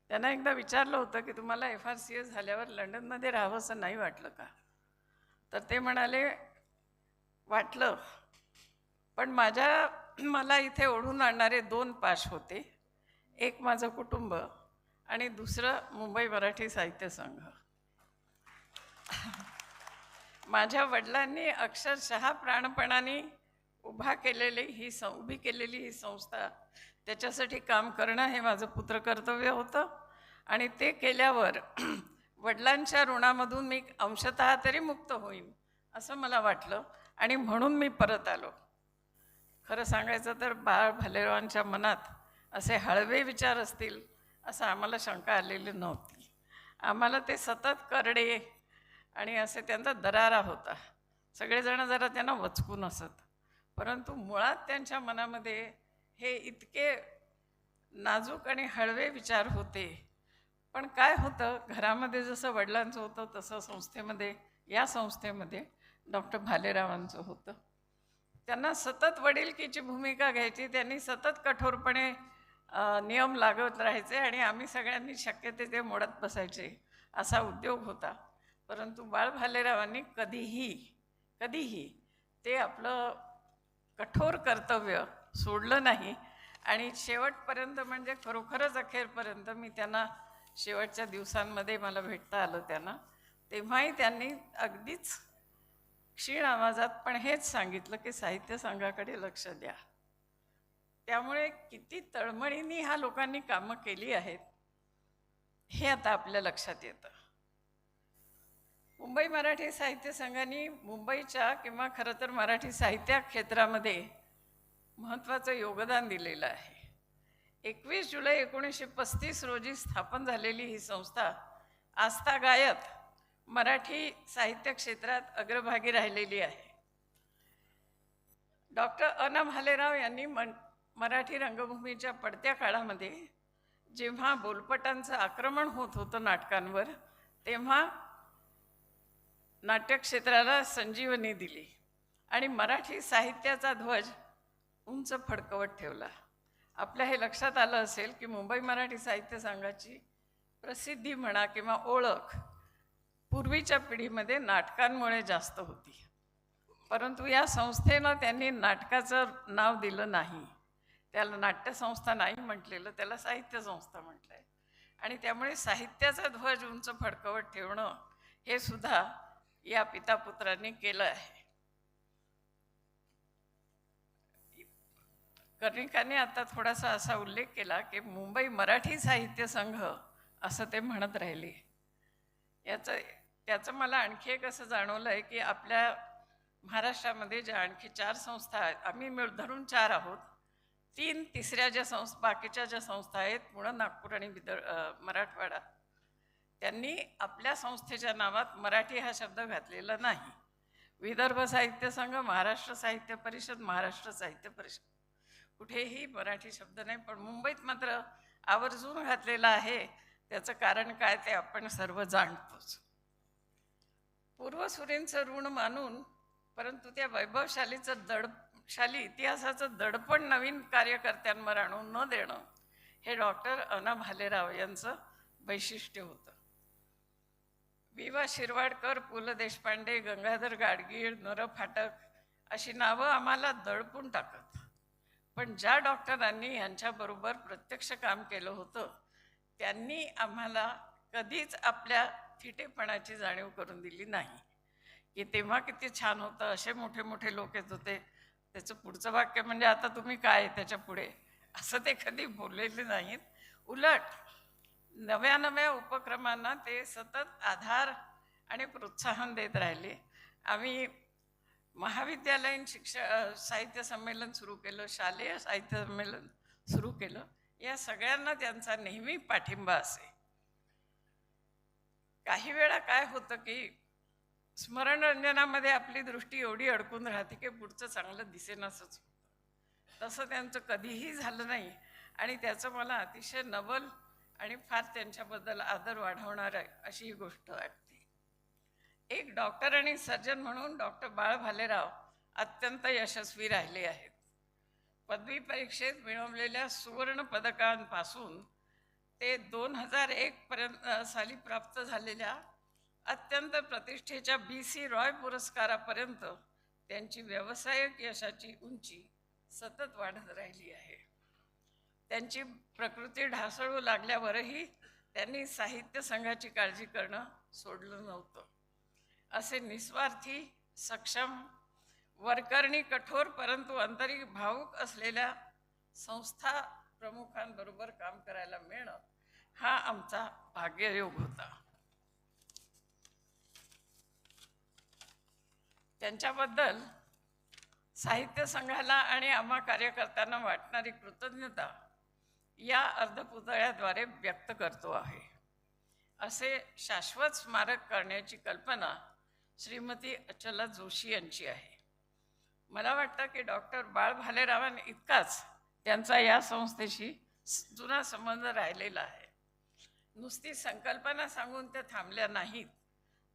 त्यांना एकदा विचारलं होतं की तुम्हाला FRCS झाल्यावर लंडनमध्ये राहावंसं नाही वाटलं का? तर ते म्हणाले वाटलं, पण मला इथे ओढून आणणारे 2 पाश होते. एक माझं कुटुंब आणि दुसरं मुंबई मराठी साहित्य संघ. माझ्या वडिलांनी अक्षरशः प्राणपणाने उभी केलेली ही संस्था, त्याच्यासाठी काम करणं हे माझं पुत्रकर्तव्य होतं आणि ते केल्यावर वडिलांच्या ऋणामधून मी अंशतः तरी मुक्त होईन असं मला वाटलं आणि म्हणून मी परत आलो. खरं सांगायचं तर बाळ भालेरावांच्या मनात असे हळवे विचार असतील असं आम्हाला शंका आलेली नव्हती. आम्हाला ते सतत करडे आणि असे त्यांचा दरारा होता. सगळेजण जरा त्यांना वचकून असत, परंतु मुळात त्यांच्या मनामध्ये हे इतके नाजूक आणि हळवे विचार होते. पण काय होतं, घरामध्ये जसं वडिलांचं होतं तसं या संस्थेमध्ये डॉक्टर भालेरावांचं होतं. त्यांना सतत वडिलकीची भूमिका घ्यायची, त्यांनी सतत कठोरपणे नियम लागवत राहायचे आणि आम्ही सगळ्यांनी शक्य ते मोडत बसायचे असा उद्योग होता. परंतु बाळ भालेरावांनी कधीही ते आपलं कठोर कर्तव्य सोडलं नाही आणि शेवटपर्यंत, म्हणजे खरोखरच अखेरपर्यंत मी त्यांना शेवटच्या दिवसांमध्ये मला भेटता आलं त्यांना, तेव्हाही त्यांनी अगदीच क्षीण आवाजात पण हेच सांगितलं की साहित्य संघाकडे लक्ष द्या. त्यामुळे किती तळमळीने ह्या लोकांनी कामं केली आहेत हे आता आपल्या लक्षात येतं. मुंबई मराठी साहित्य संघाने मुंबईच्या किंवा खरं तर मराठी साहित्य क्षेत्रामध्ये महत्त्वाचं योगदान दिलेलं आहे. 21 जुलै 1935 रोजी स्थापन झालेली ही संस्था आजतागायत मराठी साहित्य क्षेत्रात अग्रभागी राहिलेली आहे. डॉक्टर अना भालेराव यांनी मराठी रंगभूमीच्या पडत्या काळामध्ये जेव्हा बोलपटांचं आक्रमण होत होतं नाटकांवर, तेव्हा नाट्यक्षेत्राला संजीवनी दिली आणि मराठी साहित्याचा ध्वज उंच फडकवत ठेवला. आपल्या हे लक्षात आलं असेल की मुंबई मराठी साहित्य संघाची प्रसिद्धी म्हणा किंवा ओळख पूर्वीच्या पिढीमध्ये नाटकांमुळे जास्त होती, परंतु या संस्थेनं त्यांनी नाटकाचं नाव दिलं नाही. त्याला नाट्यसंस्था नाही म्हटलेलं, त्याला साहित्य संस्था म्हटलंय. आणि त्यामुळे साहित्याचा ध्वज उंच फडकवत ठेवणं हे सुद्धा या पितापुत्रांनी केलं आहे. कर्णिकाने आता थोडासा असा उल्लेख केला की मुंबई मराठी साहित्य संघ असं ते म्हणत राहिले. त्याचं मला आणखी एक असं जाणवलं आहे की आपल्या महाराष्ट्रामध्ये ज्या आणखी 4 संस्था आहेत, आम्ही धरून 4 आहोत, 3 तिसऱ्या ज्या बाकीच्या ज्या संस्था आहेत, पुणे, नागपूर आणि मराठवाडा, त्यांनी आपल्या संस्थेच्या नावात मराठी हा शब्द घातलेला नाही. विदर्भ साहित्य संघ, महाराष्ट्र साहित्य परिषद, महाराष्ट्र साहित्य परिषद, कुठेही मराठी शब्द नाही. पण मुंबईत मात्र आवर्जून घातलेला आहे. त्याचं कारण काय ते आपण सर्व जाणतोच. पूर्वसुरींचं ऋण मानून, परंतु त्या वैभवशाली इतिहासाचं दडपण नवीन कार्यकर्त्यांवर आणून न देणं हे डॉक्टर अना भालेराव यांचं वैशिष्ट्य होतं. वि.वा. शिरवाडकर, पु ल देशपांडे, गंगाधर गाडगीळ, नर फाटक अशी नावं आम्हाला दडपून टाकत. पण ज्या डॉक्टरांनी यांच्याबरोबर प्रत्यक्ष काम केलं होतं त्यांनी आम्हाला कधीच आपल्या थिटेपणाची जाणीव करून दिली नाही की तेव्हा किती छान होतं, असे मोठे मोठे लोक येत होते. त्याचं पुढचं वाक्य म्हणजे आता तुम्ही काय त्याच्या पुढे, असं ते कधी बोललेले नाहीत. उलट नव्या नव्या उपक्रमांना ते सतत आधार आणि प्रोत्साहन देत राहिले. आम्ही महाविद्यालयीन साहित्य संमेलन सुरू केलं, शालेय साहित्य संमेलन सुरू केलं. या सगळ्यांना त्यांचा नेहमी पाठिंबा असे. काही वेळा काय होतं की स्मरणरंजनामध्ये आपली दृष्टी एवढी अडकून राहते की पुढचं चांगलं दिसेनासंच. तसं त्यांचं कधीही झालं नाही आणि त्याचं मला अतिशय नवल आणि फार त्यांच्याबद्दल आदर वाढवणार आहे अशी ही गोष्ट वाटते. एक डॉक्टर आणि सर्जन म्हणून डॉक्टर बाळ भालेराव अत्यंत यशस्वी राहिले आहेत. पदवी परीक्षेत मिळवलेल्या सुवर्ण पदकांपासून ते 2001 साली प्राप्त झालेल्या अत्यंत प्रतिष्ठेच्या BC रॉय पुरस्कारापर्यंत त्यांची व्यावसायिक यशाची उंची सतत वाढत राहिली आहे. त्यांची प्रकृती ढासळू लागल्यावरही त्यांनी साहित्य संघाची काळजी करणं सोडलं नव्हतं. असे निस्वार्थी, सक्षम, वरकरणी कठोर परंतु आंतरिक भावुक असलेल्या संस्था प्रमुखांबरोबर काम करायला मिळणं हा आमचा भाग्ययोग होता. त्यांच्याबद्दल साहित्य संघाला आणि आम्हा कार्यकर्त्यांना वाटणारी कृतज्ञता या अर्धपुतळ्याद्वारे व्यक्त करतो आहे. असे शाश्वत स्मारक करण्याची कल्पना श्रीमती अचला जोशी यांची आहे. मला वाटतं की डॉक्टर बाळ भालेरावांनी इतकाच त्यांचा या संस्थेशी जुना संबंध राहिलेला आहे. नुसती संकल्पना सांगून त्या थांबल्या नाहीत,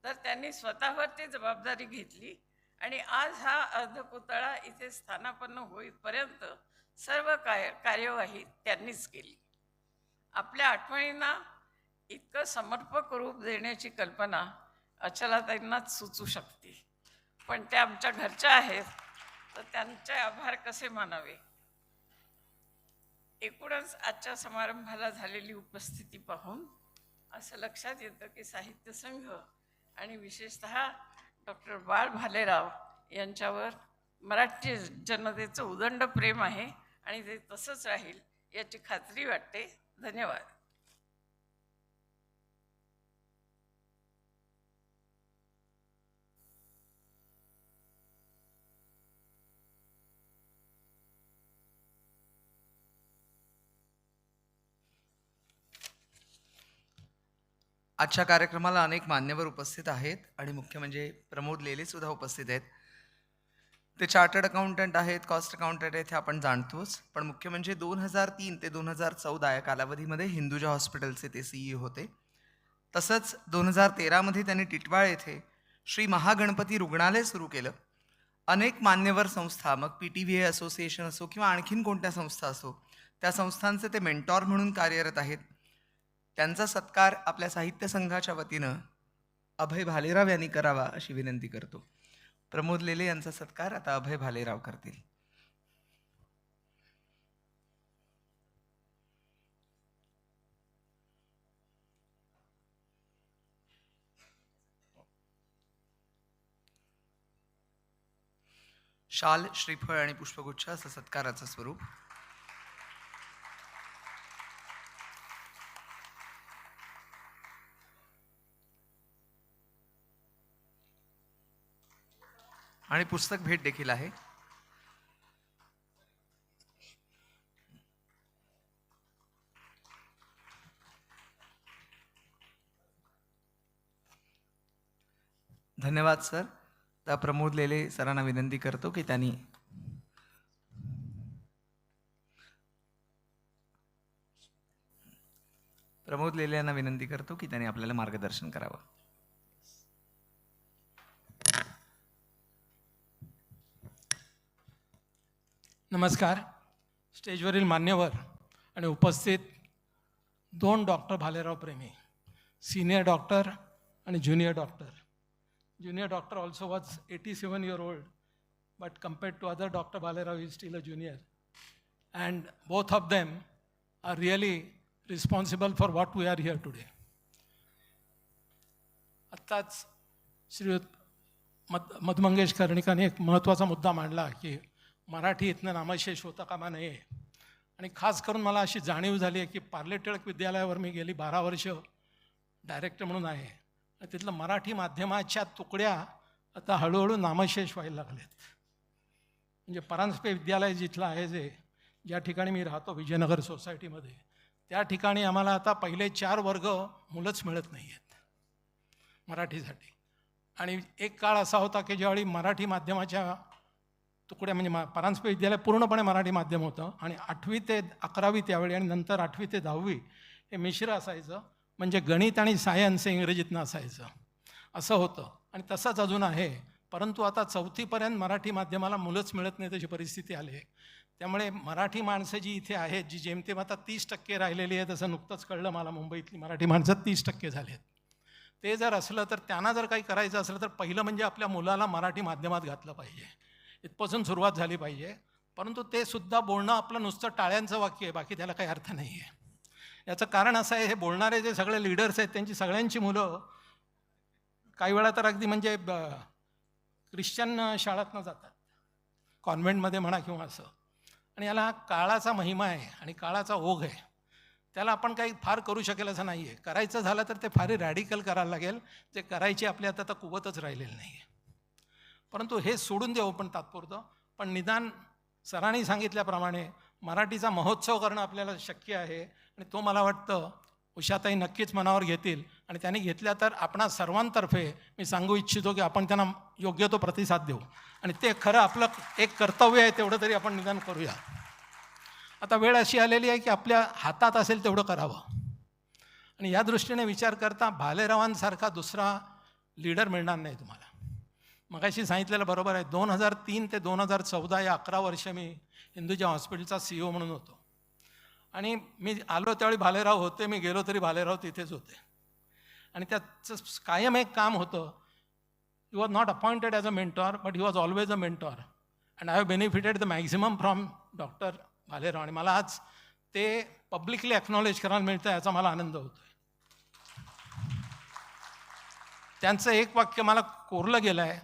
तर त्यांनी स्वतःवरती जबाबदारी घेतली आणि आज हा अर्धपुतळा इथे स्थानापन्न होईपर्यंत सर्व कार्यवाही त्यांनीच केली. आपल्या आठवणींना इतकं समर्पक रूप देण्याची कल्पना अचलाताईंनाच सुचू शकते. पण त्या आमच्या घरच्या आहेत, तर त्यांचे आभार कसे मानावे. एकूणच आजच्या समारंभाला झालेली उपस्थिती पाहून असं लक्षात येतं की साहित्य संघ आणि विशेषतः डॉक्टर बाळ भालेराव यांच्यावर मराठी जनतेचं उदंड प्रेम आहे आणि ते तसंच राहील याची खात्री वाटते. धन्यवाद. आजच्या कार्यक्रमाला अनेक मान्यवर उपस्थित आहेत आणि मुख्य म्हणजे प्रमोद लेले सुद्धा उपस्थित आहेत. ते चार्टर्ड अकाउंटंट आहेत, कॉस्ट अकाउंटंट आहेत, हे आपण जाणतोच. पण मुख्य म्हणजे 2003 ते 2014 या कालावधीमध्ये हिंदुजा हॉस्पिटलचे ते CEO होते. तसंच 2013 त्यांनी टिटवाळ येथे श्री महागणपती रुग्णालय सुरू केलं. अनेक मान्यवर संस्था, मग PTVA असोसिएशन असो किंवा आणखीन कोणत्या संस्था असो, त्या संस्थांचे ते मेंटॉर म्हणून कार्यरत आहेत. त्यांचा सत्कार आपल्या साहित्य संघाच्या वतीनं अभय भालेराव यांनी करावा अशी विनंती करतो. प्रमोद लेले यांचा सत्कार आता अभय भालेराव करतील. शाल, श्रीफळ आणि पुष्पगुच्छ असं सत्काराचं स्वरूप. आणि पुस्तक भेट देखील आहे. धन्यवाद सर. तर प्रमोद लेले सरांना विनंती करतो की त्यांनी यांना विनंती करतो की त्यांनी आपल्याला मार्गदर्शन करावं. नमस्कार. स्टेजवरील मान्यवर आणि उपस्थित 2 डॉक्टर भालेराव प्रेमी, सिनियर डॉक्टर आणि junior doctor. Junior doctor also was 87-year-old, but compared to other Dr. Bhalerao, he is still a junior. And both of them are really responsible for what we are here today. आत्ताच श्रीयुत मधु मंगेश कर्णिकांनी एक महत्त्वाचा मुद्दा मांडला की मराठी इथनं नामशेष होता कामा नये. आणि खास करून मला अशी जाणीव झाली आहे की पार्ले टिळक विद्यालयावर मी गेली 12 वर्ष डायरेक्टर म्हणून आहे. तिथलं मराठी माध्यमाच्या तुकड्या आता हळूहळू नामशेष व्हायला लागलेत. म्हणजे परांजपे विद्यालय जिथलं आहे, ज्या ठिकाणी मी राहतो विजयनगर सोसायटीमध्ये, त्या ठिकाणी आम्हाला आता पहिले 4 वर्ग मुलंच मिळत नाही आहेत मराठीसाठी. आणि एक काळ असा होता की ज्यावेळी मराठी माध्यमाच्या तुकड्या म्हणजे परांजपे विद्यालय पूर्णपणे मराठी माध्यम होतं आणि 8वी ते 11वी त्यावेळी आणि नंतर 8वी ते 10वी हे मिश्र असायचं. म्हणजे गणित आणि सायन्स हे इंग्रजीतनं असायचं, असं होतं. आणि तसंच अजून आहे. परंतु आता 4थीपर्यंत मराठी माध्यमाला मुलंच मिळत नाही तशी परिस्थिती आली आहे. त्यामुळे मराठी माणसं जी इथे आहेत, जी जेमतेम आता 30% राहिलेली आहे, तसं नुकतंच कळलं मला, मुंबईतली मराठी माणसं 30% झाली आहेत. ते जर असलं तर त्यांना जर काही करायचं असलं तर पहिलं म्हणजे आपल्या मुलाला मराठी माध्यमात घातलं पाहिजे, इथपासून सुरुवात झाली पाहिजे. परंतु ते सुद्धा बोलणं आपलं नुसतं टाळ्यांचं वाक्य आहे, बाकी त्याला काही अर्थ नाही आहे. याचं कारण असं आहे, हे बोलणारे जे सगळे लीडर्स आहेत त्यांची सगळ्यांची मुलं काही वेळा तर अगदी म्हणजे ख्रिश्चन शाळातनं जातात, कॉन्व्हेंटमध्ये म्हणा किंवा असं. आणि याला काळाचा महिमा आहे आणि काळाचा ओघ आहे. त्याला आपण काही फार करू शकेल असं नाही आहे. करायचं झालं तर ते फार रॅडिकल करायला लागेल, जे करायची आपली आता कुवतच राहिलेली नाही आहे. परंतु हे सोडून देऊ पण तात्पुरतं. पण निदान सरांनी सांगितल्याप्रमाणे मराठीचा महोत्सव करणं आपल्याला शक्य आहे आणि तो मला वाटतं उषाताई नक्कीच मनावर घेतील. आणि त्यांनी घेतल्या तर आपणा सर्वांतर्फे मी सांगू इच्छितो की आपण त्यांना योग्य तो प्रतिसाद देऊ. आणि ते खरं आपलं एक कर्तव्य आहे, तेवढं तरी आपण निदान करूया. आता वेळ अशी आलेली आहे की आपल्या हातात असेल तेवढं करावं. आणि या दृष्टीने विचार करता भालेरावांसारखा दुसरा लीडर मिळणार नाही तुम्हाला. मगाशी सांगितलेलं बरोबर आहे. 2003 ते 2014 या 11 वर्ष मी हिंदुजा हॉस्पिटलचा CEO म्हणून होतो. आणि मी आलो त्यावेळी भालेराव होते, मी गेलो तरी भालेराव तिथेच होते. आणि त्याचं कायम एक काम होतं, he was not appointed as a mentor but he was always a mentor. And I have benefited the maximum from doctor Bhalerao. आणि मला आज ते पब्लिकली ॲक्नॉलेज करायला मिळतं, याचा मला आनंद होतो. त्यांचं एक वाक्य मला कोरलं गेलं आहे,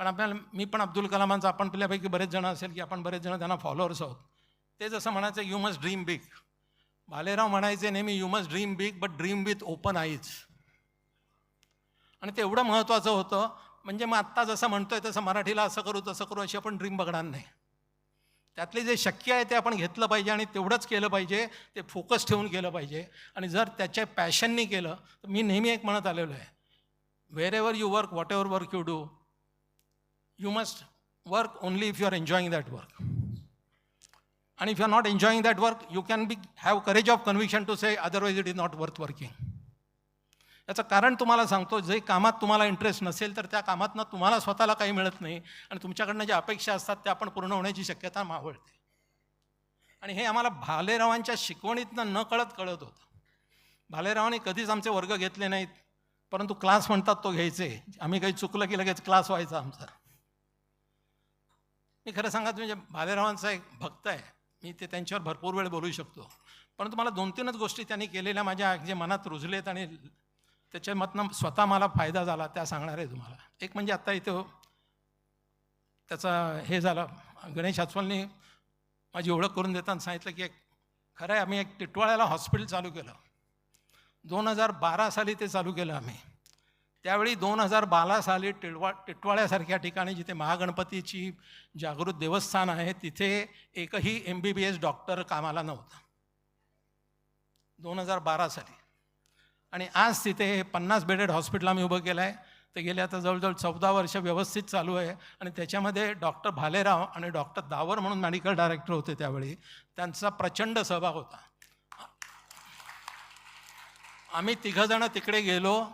कारण आपल्याला मी पण अब्दुल कलामांचा, आपण आपल्यापैकी बरेच जण असेल की आपण बरेच जण त्यांना फॉलोअर्स आहोत. ते जसं म्हणायचं you must dream big. Bhalerao म्हणायचे नेहमी you must dream big but dream with open eyes. आणि ते एवढं महत्त्वाचं होतं. म्हणजे मग आत्ता जसं म्हणतोय तसं मराठीला असं करू तसं करू अशी आपण ड्रीम बघणार नाही. त्यातले जे शक्य आहे ते आपण घेतलं पाहिजे आणि तेवढंच केलं पाहिजे, ते फोकस ठेवून केलं पाहिजे. आणि जर त्याच्या पॅशननी केलं तर मी नेहमी एक म्हणत आलेलो आहे, wherever you work, whatever work you do, you must work only if you are enjoying that work. And if you are not enjoying that work, you can have courage of conviction to say otherwise it is not worth working. याचं कारण तुम्हाला सांगतो, जे कामात तुम्हाला interest नसेल तर त्या कामातनं तुम्हाला स्वतःला काही मिळत नाही आणि तुमच्याकडनं ज्या अपेक्षा असतात त्या पण पूर्ण होण्याची शक्यता मावळते. आणि हे आम्हाला भालेरावांच्या शिकवणीतनं न कळत होतं. भालेरावांनी कधीच आमचे वर्ग घेतले नाहीत, परंतु क्लास म्हणतात तो घ्यायचे. आम्ही काही चुकलं की लगेच क्लास व्हायचा आमचा. मी खरं सांगत म्हणजे भालेरावांचा एक भक्त आहे मी, ते त्यांच्यावर भरपूर वेळ बोलू शकतो. परंतु मला 2-3च गोष्टी त्यांनी केलेल्या माझ्या जे मनात रुजलेत आणि त्याच्यामधनं स्वतः मला फायदा झाला त्या सांगणार आहे तुम्हाला. एक म्हणजे आत्ता इथे त्याचा हे झालं. गणेश अस्वलनी माझी ओळख करून देताना सांगितलं की खरं आहे, आम्ही एक टिटवाळ्याला हॉस्पिटल चालू केलं. 2012 साली ते चालू केलं आम्ही. त्यावेळी 2012 साली टिटवाळ्यासारख्या ठिकाणी जिथे महागणपतीची जागृत देवस्थान आहे तिथे एकही MBBS डॉक्टर कामाला नव्हता 2012 साली. आणि आज तिथे 50 बेडेड हॉस्पिटल आम्ही उभं केलं आहे. ते गेले आता जवळजवळ 14 वर्ष व्यवस्थित चालू आहे. आणि त्याच्यामध्ये डॉक्टर भालेराव आणि डॉक्टर दावर म्हणून मेडिकल डायरेक्टर होते त्यावेळी, त्यांचा प्रचंड सहभाग होता. आम्ही तिघंजणं तिकडे गेलो,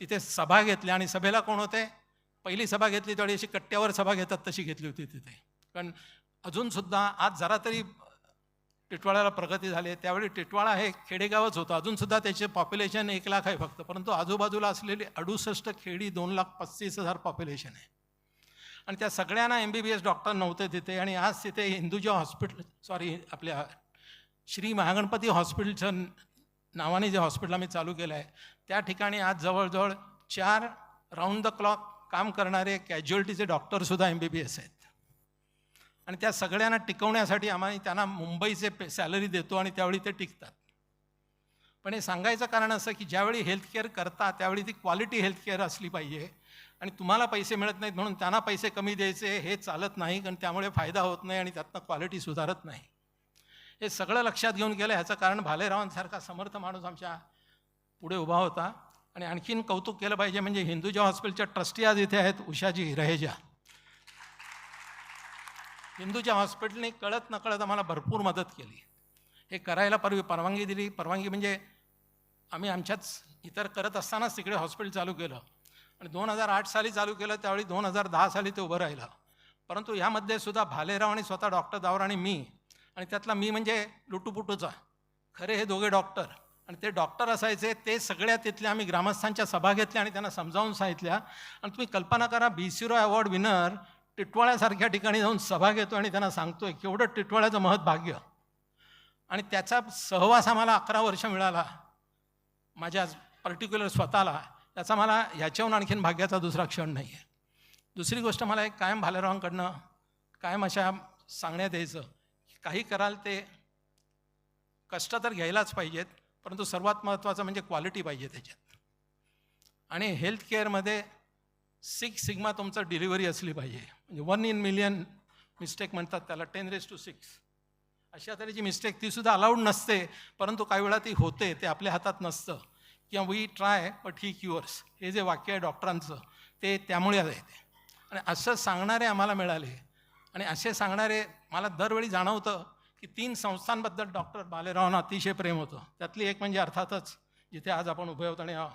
तिथे सभा घेतली. आणि सभेला कोण होते? पहिली सभा घेतली त्यावेळी अशी कट्ट्यावर सभा घेतात तशी घेतली होती तिथे. कारण अजूनसुद्धा आज जरा तरी टिटवाळ्याला प्रगती झाली आहे. त्यावेळी टिटवाळा हे खेडेगावच होतं. अजूनसुद्धा त्याचे पॉप्युलेशन 1 लाख आहे फक्त, परंतु आजूबाजूला असलेली 68 खेडी 2,35,000 पॉप्युलेशन आहे. आणि त्या सगळ्यांना MBBS डॉक्टर नव्हते तिथे. आणि आज तिथे हिंदुजा हॉस्पिटल आपल्या श्री महागणपती हॉस्पिटलचं नावाने जे हॉस्पिटल आम्ही चालू केलं आहे त्या ठिकाणी आज जवळजवळ 4 राऊंड द क्लॉक काम करणारे कॅज्युअल्टीचे डॉक्टरसुद्धा MBBS आहेत. आणि त्या सगळ्यांना टिकवण्यासाठी आम्ही त्यांना मुंबईचे सॅलरी देतो आणि त्यावेळी ते टिकतात. पण हे सांगायचं कारण असं की ज्यावेळी हेल्थकेअर करता त्यावेळी ती क्वालिटी हेल्थकेअर असली पाहिजे. आणि तुम्हाला पैसे मिळत नाहीत म्हणून त्यांना पैसे कमी द्यायचे हे चालत नाही, कारण त्यामुळे फायदा होत नाही आणि त्यातनं क्वालिटी सुधारत नाही. हे सगळं लक्षात घेऊन गेलं. ह्याचं कारण भालेरावांसारखा समर्थ माणूस आमच्या पुढे उभा होता. आणि आणखीन कौतुक केलं पाहिजे म्हणजे हिंदुजा हॉस्पिटलच्या ट्रस्टी आज इथे आहेत, उषाजी रहेजा. हिंदूच्या हॉस्पिटलने कळत नकळत आम्हाला भरपूर मदत केली. हे करायला परवानगी दिली. परवानगी म्हणजे आम्ही आमच्याच इतर करत असतानाच तिकडे हॉस्पिटल चालू केलं. आणि 2008 साली चालू केलं, त्यावेळी 2010 साली ते उभं राहिलं. परंतु ह्यामध्ये सुद्धा भालेराव आणि स्वतः डॉक्टर दावर आणि मी, आणि त्यातला मी म्हणजे लुटूपुटूचा, खरे हे दोघे डॉक्टर. आणि ते डॉक्टर असायचे, ते सगळ्या तिथल्या आम्ही ग्रामस्थांच्या सभा घेतल्या आणि त्यांना समजावून सांगितल्या. आणि तुम्ही कल्पना करा, BC रॉय अवॉर्ड विनर टिटवाळ्यासारख्या ठिकाणी जाऊन सभा घेतो आणि त्यांना सांगतोय केवढं टिटवाळ्याचं महत्भाग्य. आणि त्याचा सहवास आम्हाला 11 वर्ष मिळाला माझ्या पर्टिक्युलर स्वतःला. त्याचा मला ह्याच्याहून आणखीन भाग्याचा दुसरा क्षण नाही आहे. दुसरी गोष्ट मला एक कायम भालेरावांकडनं कायम अशा सांगण्यात यायचं, काही कराल ते कष्ट तर घ्यायलाच पाहिजेत, परंतु सर्वात महत्त्वाचं म्हणजे क्वालिटी पाहिजे त्याच्यात. आणि हेल्थकेअरमध्ये 6 सिग्मा तुमचं डिलिव्हरी असली पाहिजे. म्हणजे 1 in million मिस्टेक म्हणतात त्याला, 10⁶. अशा तऱ्हेची मिस्टेक तीसुद्धा अलाउड नसते, परंतु काही वेळा ती होते, ते आपल्या हातात नसतं. किंवा we try but he cures, हे जे वाक्य आहे डॉक्टरांचं ते त्यामुळे आहे. आणि असं सांगणारे आम्हाला मिळाले. आणि असे सांगणारे मला दरवेळी जाणवतं की 3 संस्थांबद्दल डॉक्टर भालेरावांना अतिशय प्रेम होतं. त्यातली एक म्हणजे अर्थातच जिथे आज आपण उभे होतो आणि हा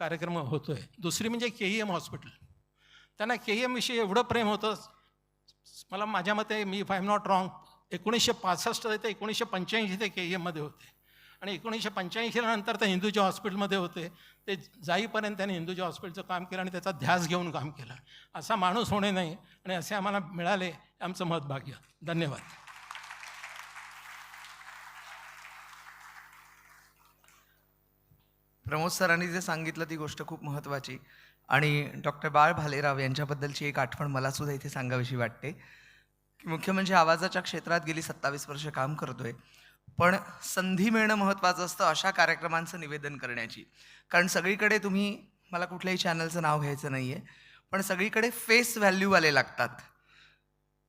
कार्यक्रम होतो आहे. दुसरी म्हणजे KEM हॉस्पिटल. त्यांना KEM विषयी एवढं प्रेम होतं, मला माझ्या मते, me if I am not wrong, 1965 ते 1985 ते KEMमध्ये होते. आणि 1985 नंतर ते हिंदूच्या हॉस्पिटलमध्ये होते. ते जाईपर्यंत त्यांनी हिंदूच्या हॉस्पिटलचं काम केलं आणि त्याचा ध्यास घेऊन काम केलं. असा माणूस होणे नाही, आणि असे आम्हाला मिळाले, आमचं महत्भाग्य. धन्यवाद. प्रमोद सरांनी जे सांगितलं ती गोष्ट खूप महत्त्वाची. आणि डॉक्टर बाळ भालेराव यांच्याबद्दलची एक आठवण मला सुद्धा इथे सांगावीशी वाटते की मुख्य म्हणजे आवाजाच्या क्षेत्रात गेली 27 वर्ष काम करतोय, पण संधी मिळणं महत्त्वाचं असतं अशा कार्यक्रमांचं निवेदन करण्याची. कारण सगळीकडे तुम्ही, मला कुठल्याही चॅनलचं नाव घ्यायचं नाही आहे, पण सगळीकडे फेस व्हॅल्यूवाले लागतात,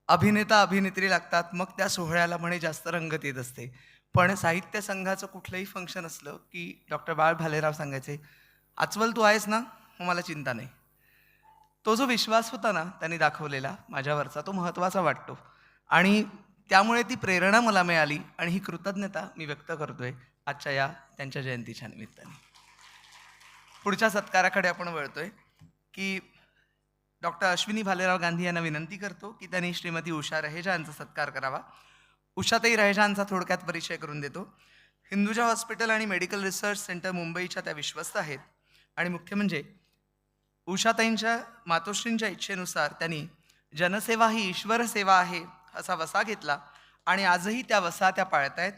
अभिनेता अभिनेत्री लागतात, मग त्या सोहळ्याला म्हणे जास्त रंगत येत असते. पण साहित्य संघाचं कुठलंही फंक्शन असलं की डॉक्टर बाळ भालेराव सांगायचे, आचवल तू आहेस ना, मग मला चिंता नाही. तो जो विश्वास होता ना त्यांनी दाखवलेला माझ्यावरचा, तो महत्त्वाचा वाटतो. आणि त्यामुळे ती प्रेरणा मला मिळाली आणि ही कृतज्ञता मी व्यक्त करतोय आजच्या या त्यांच्या जयंतीच्या निमित्ताने. पुढच्या सत्काराकडे आपण वळतोय की डॉक्टर अश्विनी भालेराव गांधी यांना विनंती करतो की त्यांनी श्रीमती उषा रहेजा यांचा सत्कार करावा. उषाताई रहेजांचा थोडक्यात परिचय करून देतो. हिंदुजा हॉस्पिटल आणि मेडिकल रिसर्च सेंटर मुंबईच्या त्या विश्वस्त आहेत. आणि मुख्य म्हणजे उषाताईंच्या मातोश्रींच्या इच्छेनुसार त्यांनी जनसेवा ही ईश्वर सेवा आहे असा वसा घेतला आणि आजही त्या वसा त्या पाळतायत.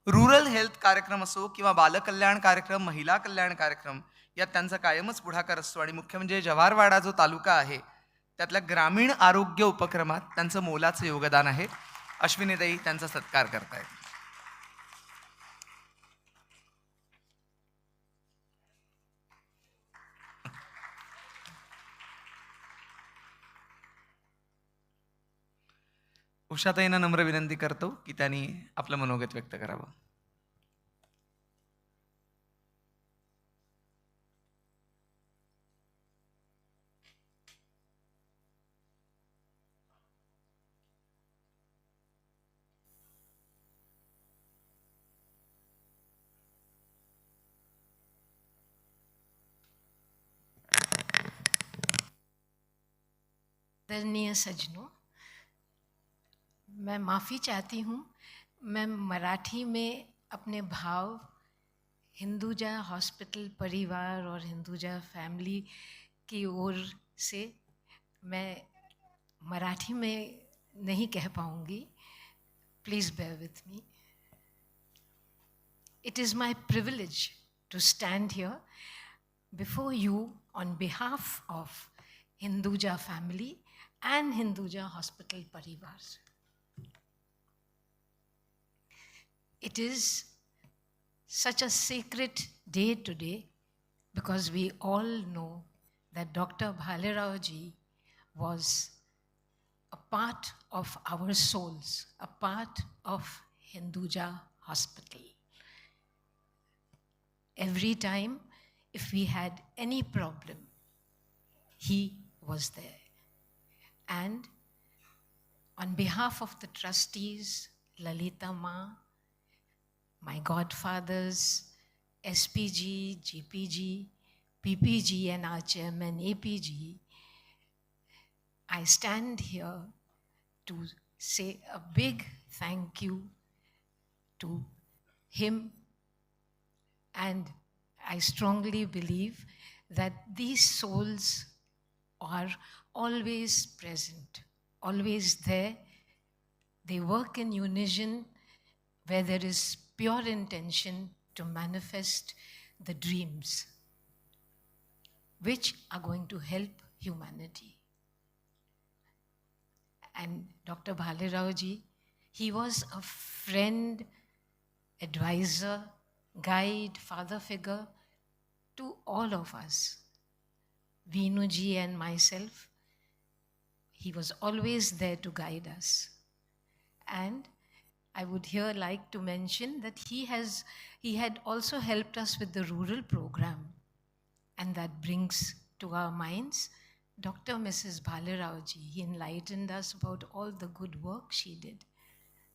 रुरल हेल्थ कार्यक्रम असो किंवा बालकल्याण कार्यक्रम, महिला कल्याण कार्यक्रम, यात त्यांचा कायमच पुढाकार असतो. आणि मुख्य म्हणजे जव्हारवाडा जो तालुका आहे त्यातल्या ग्रामीण आरोग्य उपक्रमात त्यांचं मोलाचं योगदान आहे. अश्विनीताई त्यांचा सत्कार करतायत. उषाताईंना नम्र विनंती करतो की त्यांनी आपलं मनोगत व्यक्त करावं. आदरणीय सज्जनों, मैं माफ़ी चाहती हूँ, मैं मराठी में अपने भाव हिंदुजा हॉस्पिटल परिवार और हिंदुजा फैमिली की ओर से मैं मराठी में नहीं कह पाऊँगी. Please bear with me. It is my privilege to stand here before you on behalf of Hinduja family and Hinduja Hospital Parivar. It is such a sacred day today because we all know that Dr. Bhalerao ji was a part of our souls, a part of Hinduja Hospital. Every time, if we had any problem, he was there. And on behalf of the trustees, Lalita Ma, my godfathers, SPG, GPG, PPG, and our chairman, APG, I stand here to say a big thank you to him. And I strongly believe that these souls are always present, always there. They work in unison where there is pure intention to manifest the dreams which are going to help humanity. And Dr. Bhalerao ji, he was a friend, advisor, guide, father figure to all of us. Veenu ji and myself, he was always there to guide us. And I would here like to mention that he had also helped us with the rural program. And that brings to our minds Dr. Mrs. Bhalerao ji. He enlightened us about all the good work she did.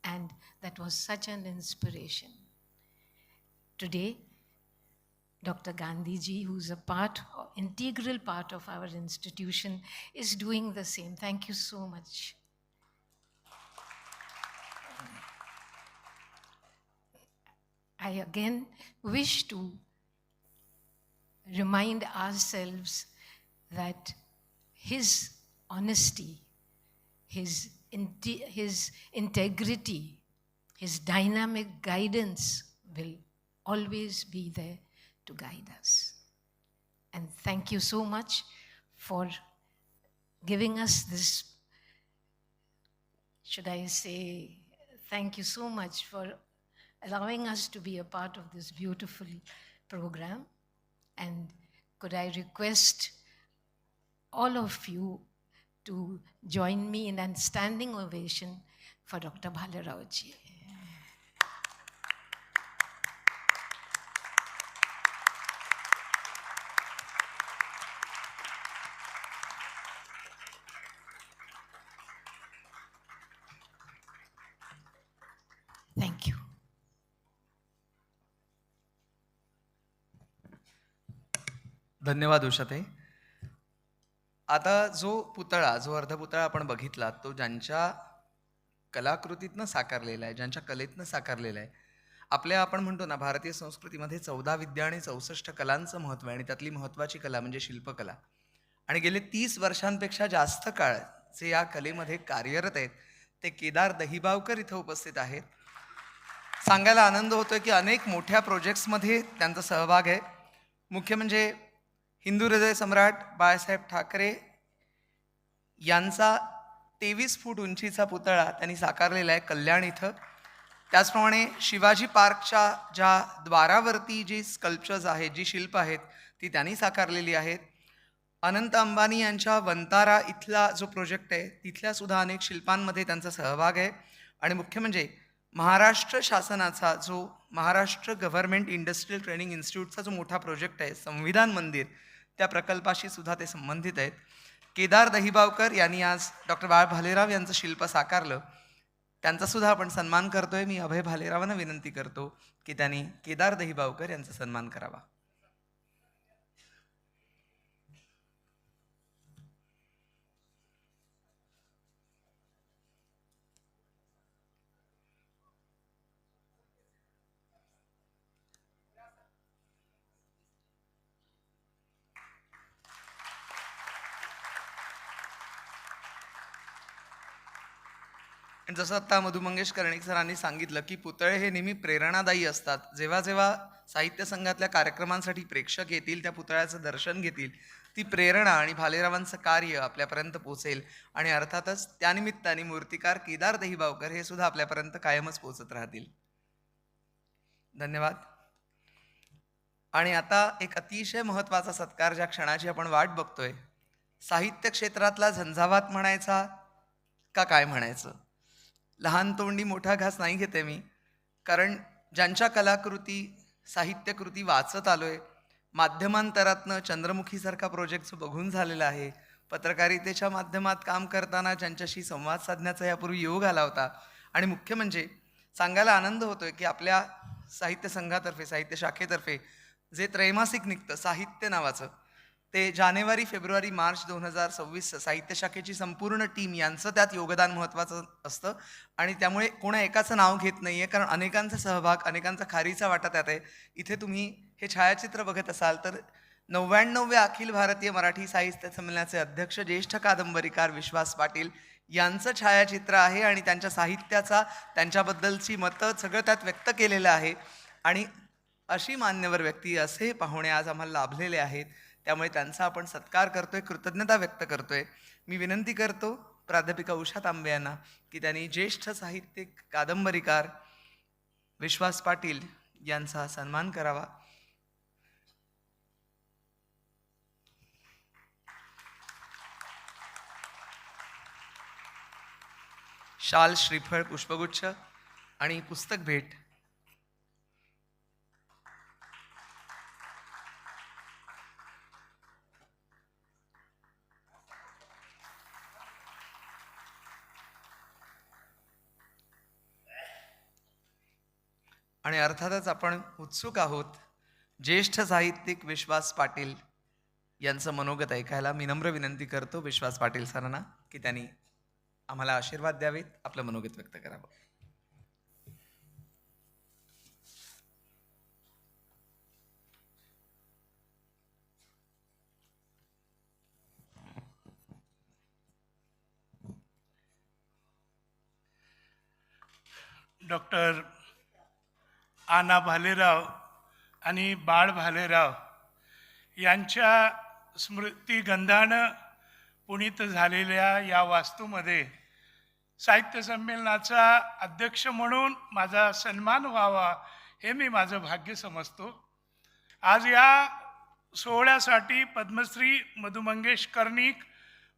And that was such an inspiration. Today, Dr. Gandhi ji, who's a integral part of our institution, is doing the same. Thank you so much. I again wish to remind ourselves that his honesty, his integrity, his dynamic guidance will always be there to guide us. And thank you so much for giving us this, should I say, thank you so much for allowing us to be a part of this beautiful program. And could I request all of you to join me in a standing ovation for Dr. Bhalerao ji. Thank you. धन्यवाद उषाताई. आता जो अर्धपुतळा आपण बघितला तो ज्यांच्या कलाकृतीतनं साकारलेला आहे, ज्यांच्या कलेतनं साकारलेला आहे. आपल्या आपण म्हणतो ना भारतीय संस्कृतीमध्ये 14 विद्या आणि 64 कलांचं महत्त्व आहे आणि त्यातली महत्त्वाची कला म्हणजे शिल्पकला. आणि गेले 30 वर्षांपेक्षा जास्त काळ जे या कलेमध्ये कार्यरत आहेत ते केदार दहिबावकर इथं उपस्थित आहेत. सांगायला आनंद होतोय की अनेक मोठ्या प्रोजेक्ट्समध्ये त्यांचा सहभाग आहे. मुख्य म्हणजे हिंदू हृदय सम्राट बाळासाहेब ठाकरे यांचा 23 फूट उंचीचा पुतळा त्यांनी साकारलेला आहे कल्याण इथं. त्याचप्रमाणे शिवाजी पार्कच्या ज्या द्वारावरती जी स्कल्पचर्स आहेत, जी शिल्प आहेत, ती त्यांनी साकारलेली आहेत. अनंत अंबानी यांच्या वंतारा इथला जो प्रोजेक्ट आहे तिथल्या सुद्धा अनेक शिल्पांमध्ये त्यांचा सहभाग आहे. आणि मुख्य म्हणजे महाराष्ट्र शासनाचा जो महाराष्ट्र गव्हर्नमेंट इंडस्ट्रियल ट्रेनिंग इन्स्टिट्यूटचा जो मोठा प्रोजेक्ट आहे संविधान मंदिर, त्या प्रकल्पाशी सुद्धा ते संबंधित आहेत. केदार दहिबावकर यांनी आज डॉक्टर बाळ भालेराव यांचं शिल्प साकारलं. त्यांचा सुद्धा आपण सन्मान करतोय. मी अभय भालेरावांना विनंती करतो की त्यांनी केदार दहिबावकर यांचा सन्मान करावा. आणि जसं आत्ता मधु मंगेश कर्णिक सरांनी सांगितलं की पुतळे हे नेहमी प्रेरणादायी असतात. जेव्हा जेव्हा साहित्य संघातल्या कार्यक्रमांसाठी प्रेक्षक येतील, त्या पुतळ्याचं दर्शन घेतील, ती प्रेरणा आणि भालेरावांचं कार्य आपल्यापर्यंत पोचेल. आणि अर्थातच त्यानिमित्ताने मूर्तिकार केदार दहिबावकर हे सुद्धा आपल्यापर्यंत कायमच पोचत राहतील. धन्यवाद. आणि आता एक अतिशय महत्त्वाचा सत्कार, ज्या क्षणाची आपण वाट बघतोय, साहित्य क्षेत्रातला झंझावात म्हणायचा का काय म्हणायचं, लहान तोंडी मोठा घास नाही घेते मी. कारण ज्यांच्या कलाकृती, साहित्यकृती वाचत आलोय, माध्यमांतरातनं चंद्रमुखीसारखा प्रोजेक्ट जो बघून झालेला आहे, पत्रकारितेच्या माध्यमात काम करताना ज्यांच्याशी संवाद साधण्याचा यापूर्वी योग आला होता, आणि मुख्य म्हणजे सांगायला आनंद होतोय की आपल्या साहित्य संघातर्फे, साहित्य शाखेतर्फे जे त्रैमासिक निघतं साहित्य नावाचं, ते जानेवारी, फेब्रुवारी, मार्च 2026 साहित्य शाखेची संपूर्ण टीम यांचं त्यात योगदान महत्त्वाचं असतं. आणि त्यामुळे कोणा एकाचं नाव घेत नाही आहे, कारण अनेकांचा सहभाग, अनेकांचा खारीचा वाटा त्यात आहे. इथे तुम्ही हे छायाचित्र बघत असाल तर 99व्या अखिल भारतीय मराठी साहित्य संमेलनाचे अध्यक्ष, ज्येष्ठ कादंबरीकार विश्वास पाटील यांचं छायाचित्र आहे. आणि त्यांच्या साहित्याचा, त्यांच्याबद्दलची मतं सगळं त्यात व्यक्त केलेलं आहे. आणि अशी मान्यवर व्यक्ती, असे पाहुणे आज आम्हाला लाभलेले आहेत. त्यामुळे त्यांचा आपण सत्कार करतोय, कृतज्ञता व्यक्त करतोय. मी विनंती करतो प्राध्यापिका उषा तांबे यांना की त्यांनी ज्येष्ठ साहित्यिक कादंबरीकार विश्वास पाटील यांचा सन्मान करावा. शाल, श्रीफळ, पुष्पगुच्छ आणि पुस्तक भेट. आणि अर्थातच आपण उत्सुक आहोत ज्येष्ठ साहित्यिक विश्वास पाटील यांचं मनोगत ऐकायला. मी नम्र विनंती करतो विश्वास पाटील सरांना की त्यांनी आम्हाला आशीर्वाद द्यावेत, आपलं मनोगत व्यक्त करावं. डॉक्टर आना भालेराव आणि बाळ भालेराव यांच्या स्मृतिगंधानं पुनीत झालेल्या या वास्तूमध्ये साहित्य संमेलनाचा अध्यक्ष म्हणून माझा सन्मान व्हावा हे मी माझं भाग्य समजतो. आज या सोहळ्यासाठी पद्मश्री मधु मंगेश कर्णिक,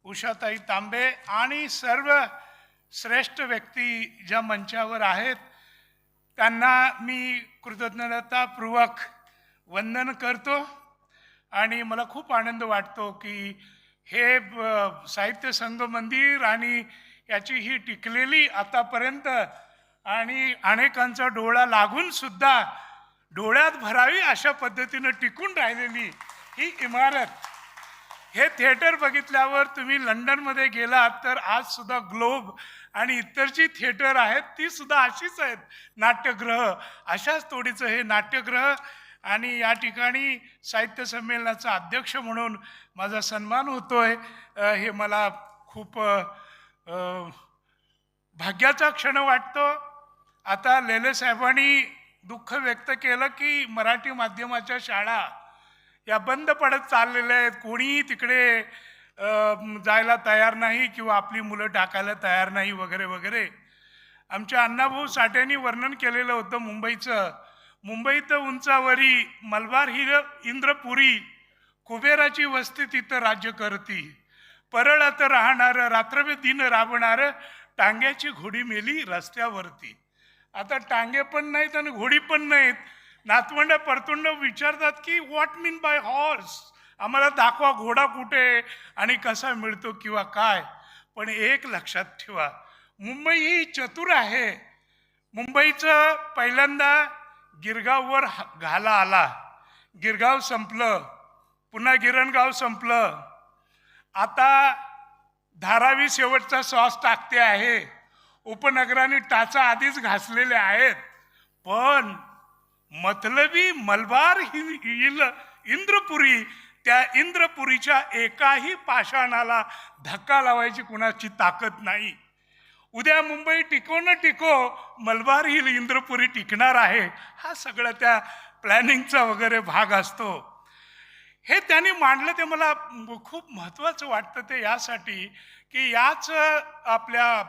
उषाताई तांबे आणि सर्व श्रेष्ठ व्यक्ती ज्या मंचावर आहेत त्यांना मी कृतज्ञतापूर्वक वंदन करतो. आणि मला खूप आनंद वाटतो की हे साहित्य संघ मंदिर आणि याची ही टिकलेली आतापर्यंत आणि अनेकांचा डोळा लागून सुद्धा डोळ्यात भरावी अशा पद्धतीनं टिकून राहिलेली ही इमारत, हे थिएटर बघितल्यावर तुम्ही लंडनमध्ये गेलात तर आज सुद्धा ग्लोब आणि इतर जी थिएटर आहेत ती सुद्धा अशीच आहेत, नाट्यगृह. अशाच तोडीचं हे नाट्यगृह. आणि या ठिकाणी साहित्य संमेलनाचा अध्यक्ष म्हणून माझा सन्मान होतोय, हे मला खूप भाग्याचा क्षण वाटतो. आता लेले साहेबांनी दुःख व्यक्त केलं की मराठी माध्यमाच्या शाळा या बंद पडत चाललेल्या आहेत. कोणीही तिकडे जायला तयार नाही किंवा आपली मुलं टाकायला तयार नाही वगैरे वगैरे. आमच्या अण्णाभाऊ साठ्यांनी वर्णन केलेलं होतं मुंबईचं. मुंबईत उंचावरी मलबार हिर इंद्रपुरी, कुबेराची वस्ती तिथं राज्य करती. परळात राहणार रात्रवे दिन राबणार, टांग्याची घोडी मेली रस्त्यावरती. आता टांगे पण नाहीत आणि घोडी पण नाहीत. नातवंड परतुंड विचारतात की व्हॉट मीन बाय हॉर्स, आम्हाला दाखवा घोडा कुठे आणि कसा मिळतो किंवा काय. पण एक लक्षात ठेवा, मुंबई ही चतुर आहे. मुंबईचं पहिल्यांदा गिरगाववर घाला आला, गिरगाव संपलं, पुन्हा गिरणगाव संपलं, आता धारावी शेवटचा श्वास टाकते आहे. उपनगराने टाचा आधीच घासलेले आहेत. पण मतलबी मलबार इंद्रपुरी, त्या इंद्रपुरीच्या एकाही पाषाणाला धक्का लावायची कुणाची ताकद नाही. उद्या मुंबई टिको न टिको, मलबार हिल इंद्रपुरी टिकणार आहे. हा सगळा त्या प्लॅनिंगचा वगैरे भाग असतो. हे त्यांनी मांडलं ते मला खूप महत्त्वाचं वाटतं. ते यासाठी की याच आपल्या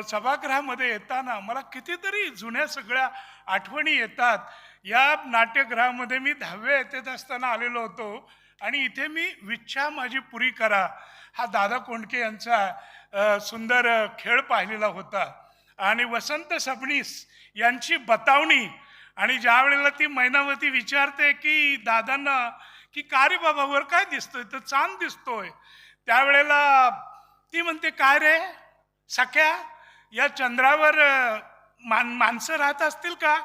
सभागृहामध्ये येताना मला कितीतरी जुन्या सगळ्या आठवणी येतात. या नाट्यगृहामध्ये मी 10वी येत असताना आलेलो होतो आणि इथे मी विच्छा माझी पुरी करा हा दादा कोंडके यांचा सुंदर खेळ पाहिलेला होता. आणि वसंत सबनीस यांची बतावणी. आणि ज्या वेळेला ती मैनावती विचारते की दादांना की का रे बाबा वर काय दिसतोय, तर चांद दिसतोय. त्यावेळेला ती म्हणते काय रे सख्या, या चंद्रावर माणसं राहत असतील का.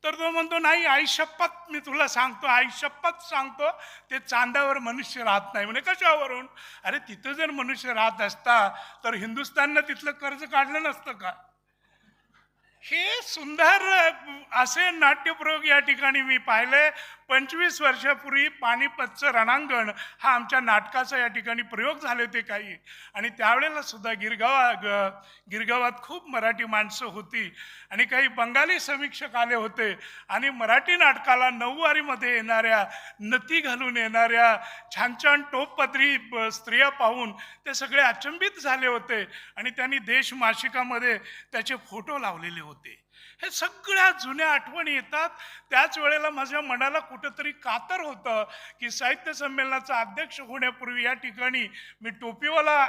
तर तो म्हणतो नाही आई शपथ मी तुला सांगतो, आई शपथ सांगतो, ते चांदावर मनुष्य राहत नाही. म्हणे कशावरून. अरे तिथं जर मनुष्य राहत असता तर हिंदुस्थाननं तिथलं कर्ज काढलं नसतं का. हे सुंदर असे नाट्यप्रयोग या ठिकाणी मी पाहिले. 25 वर्षापूर्वी पानिपतचं रणांगण हा आमच्या नाटकाचा या ठिकाणी प्रयोग झाले होते काही. आणि त्यावेळेला सुद्धा गिरगावात खूप मराठी माणसं होती आणि काही बंगाली समीक्षक आले होते. आणि मराठी नाटकाला नऊवारीमध्ये येणाऱ्या, नती घालून येणाऱ्या छान छान टोपपदरी स्त्रिया पाहून ते सगळे अचंबित झाले होते. आणि त्यांनी देश मासिकामध्ये त्याचे फोटो लावलेले होते. हे सगळ्या जुन्या आठवणी येतात. त्याच वेळेला माझ्या मनाला कुठंतरी कातर होतं की साहित्य संमेलनाचा अध्यक्ष होण्यापूर्वी या ठिकाणी मी टोपीवाला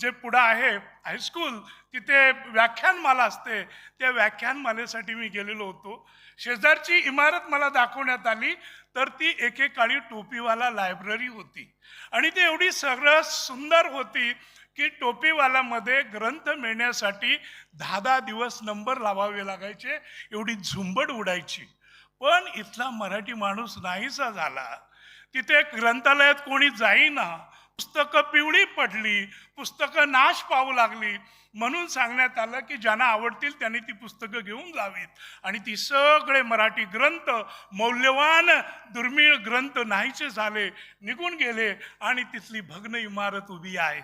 जे पुढं आहे हायस्कूल, तिथे व्याख्यानमाला असते, त्या व्याख्यानमालेसाठी मी गेलेलो होतो. शेजारची इमारत मला दाखवण्यात आली तर ती एकेकाळी टोपीवाला लायब्ररी होती. आणि ती एवढी सरस सुंदर होती की टोपीवालामध्ये ग्रंथ मिळण्यासाठी 10-10 दिवस नंबर लावावे लागायचे, एवढी झुंबड उडायची. पण इथला मराठी माणूस नाहीसा झाला. तिथे ग्रंथालयात कोणी जाईना, पुस्तकं पिवळी पडली, पुस्तकं नाश पावू लागली. म्हणून सांगण्यात आलं की ज्यांना आवडतील त्यांनी ती पुस्तकं घेऊन जावीत. आणि ती सगळे मराठी ग्रंथ, मौल्यवान दुर्मिळ ग्रंथ नाहीसे झाले, निघून गेले आणि तिथली भग्न इमारत उभी आहे.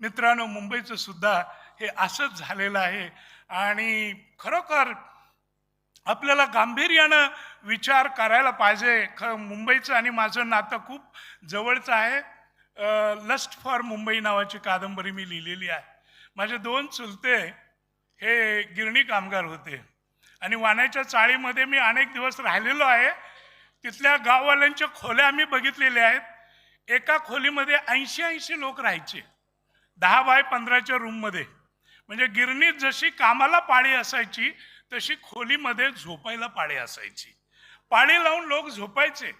मित्रांनो, मुंबईचं सुद्धा हे असंच झालेलं आहे. आणि खरोखर आपल्याला गांभीर्यानं विचार करायला पाहिजे. मुंबईचं आणि माझं नातं खूप जवळचं आहे. लस्ट फॉर मुंबई नावाची कादंबरी मी लिहिलेली आहे. माझे 2 चुलते हे गिरणी कामगार होते आणि वाण्याच्या चाळीमध्ये मी अनेक दिवस राहिलेलो आहे. तिथल्या गाववाल्यांच्या खोल्या आम्ही बघितलेल्या आहेत. एका खोलीमध्ये 80-80 लोक राहायचे 10 बाय 15च्या रूममध्ये. म्हणजे गिरणीत जशी कामाला पाळी असायची तशी खोलीमध्ये झोपायला पाळी असायची. पाळी लावून लोक झोपायचे.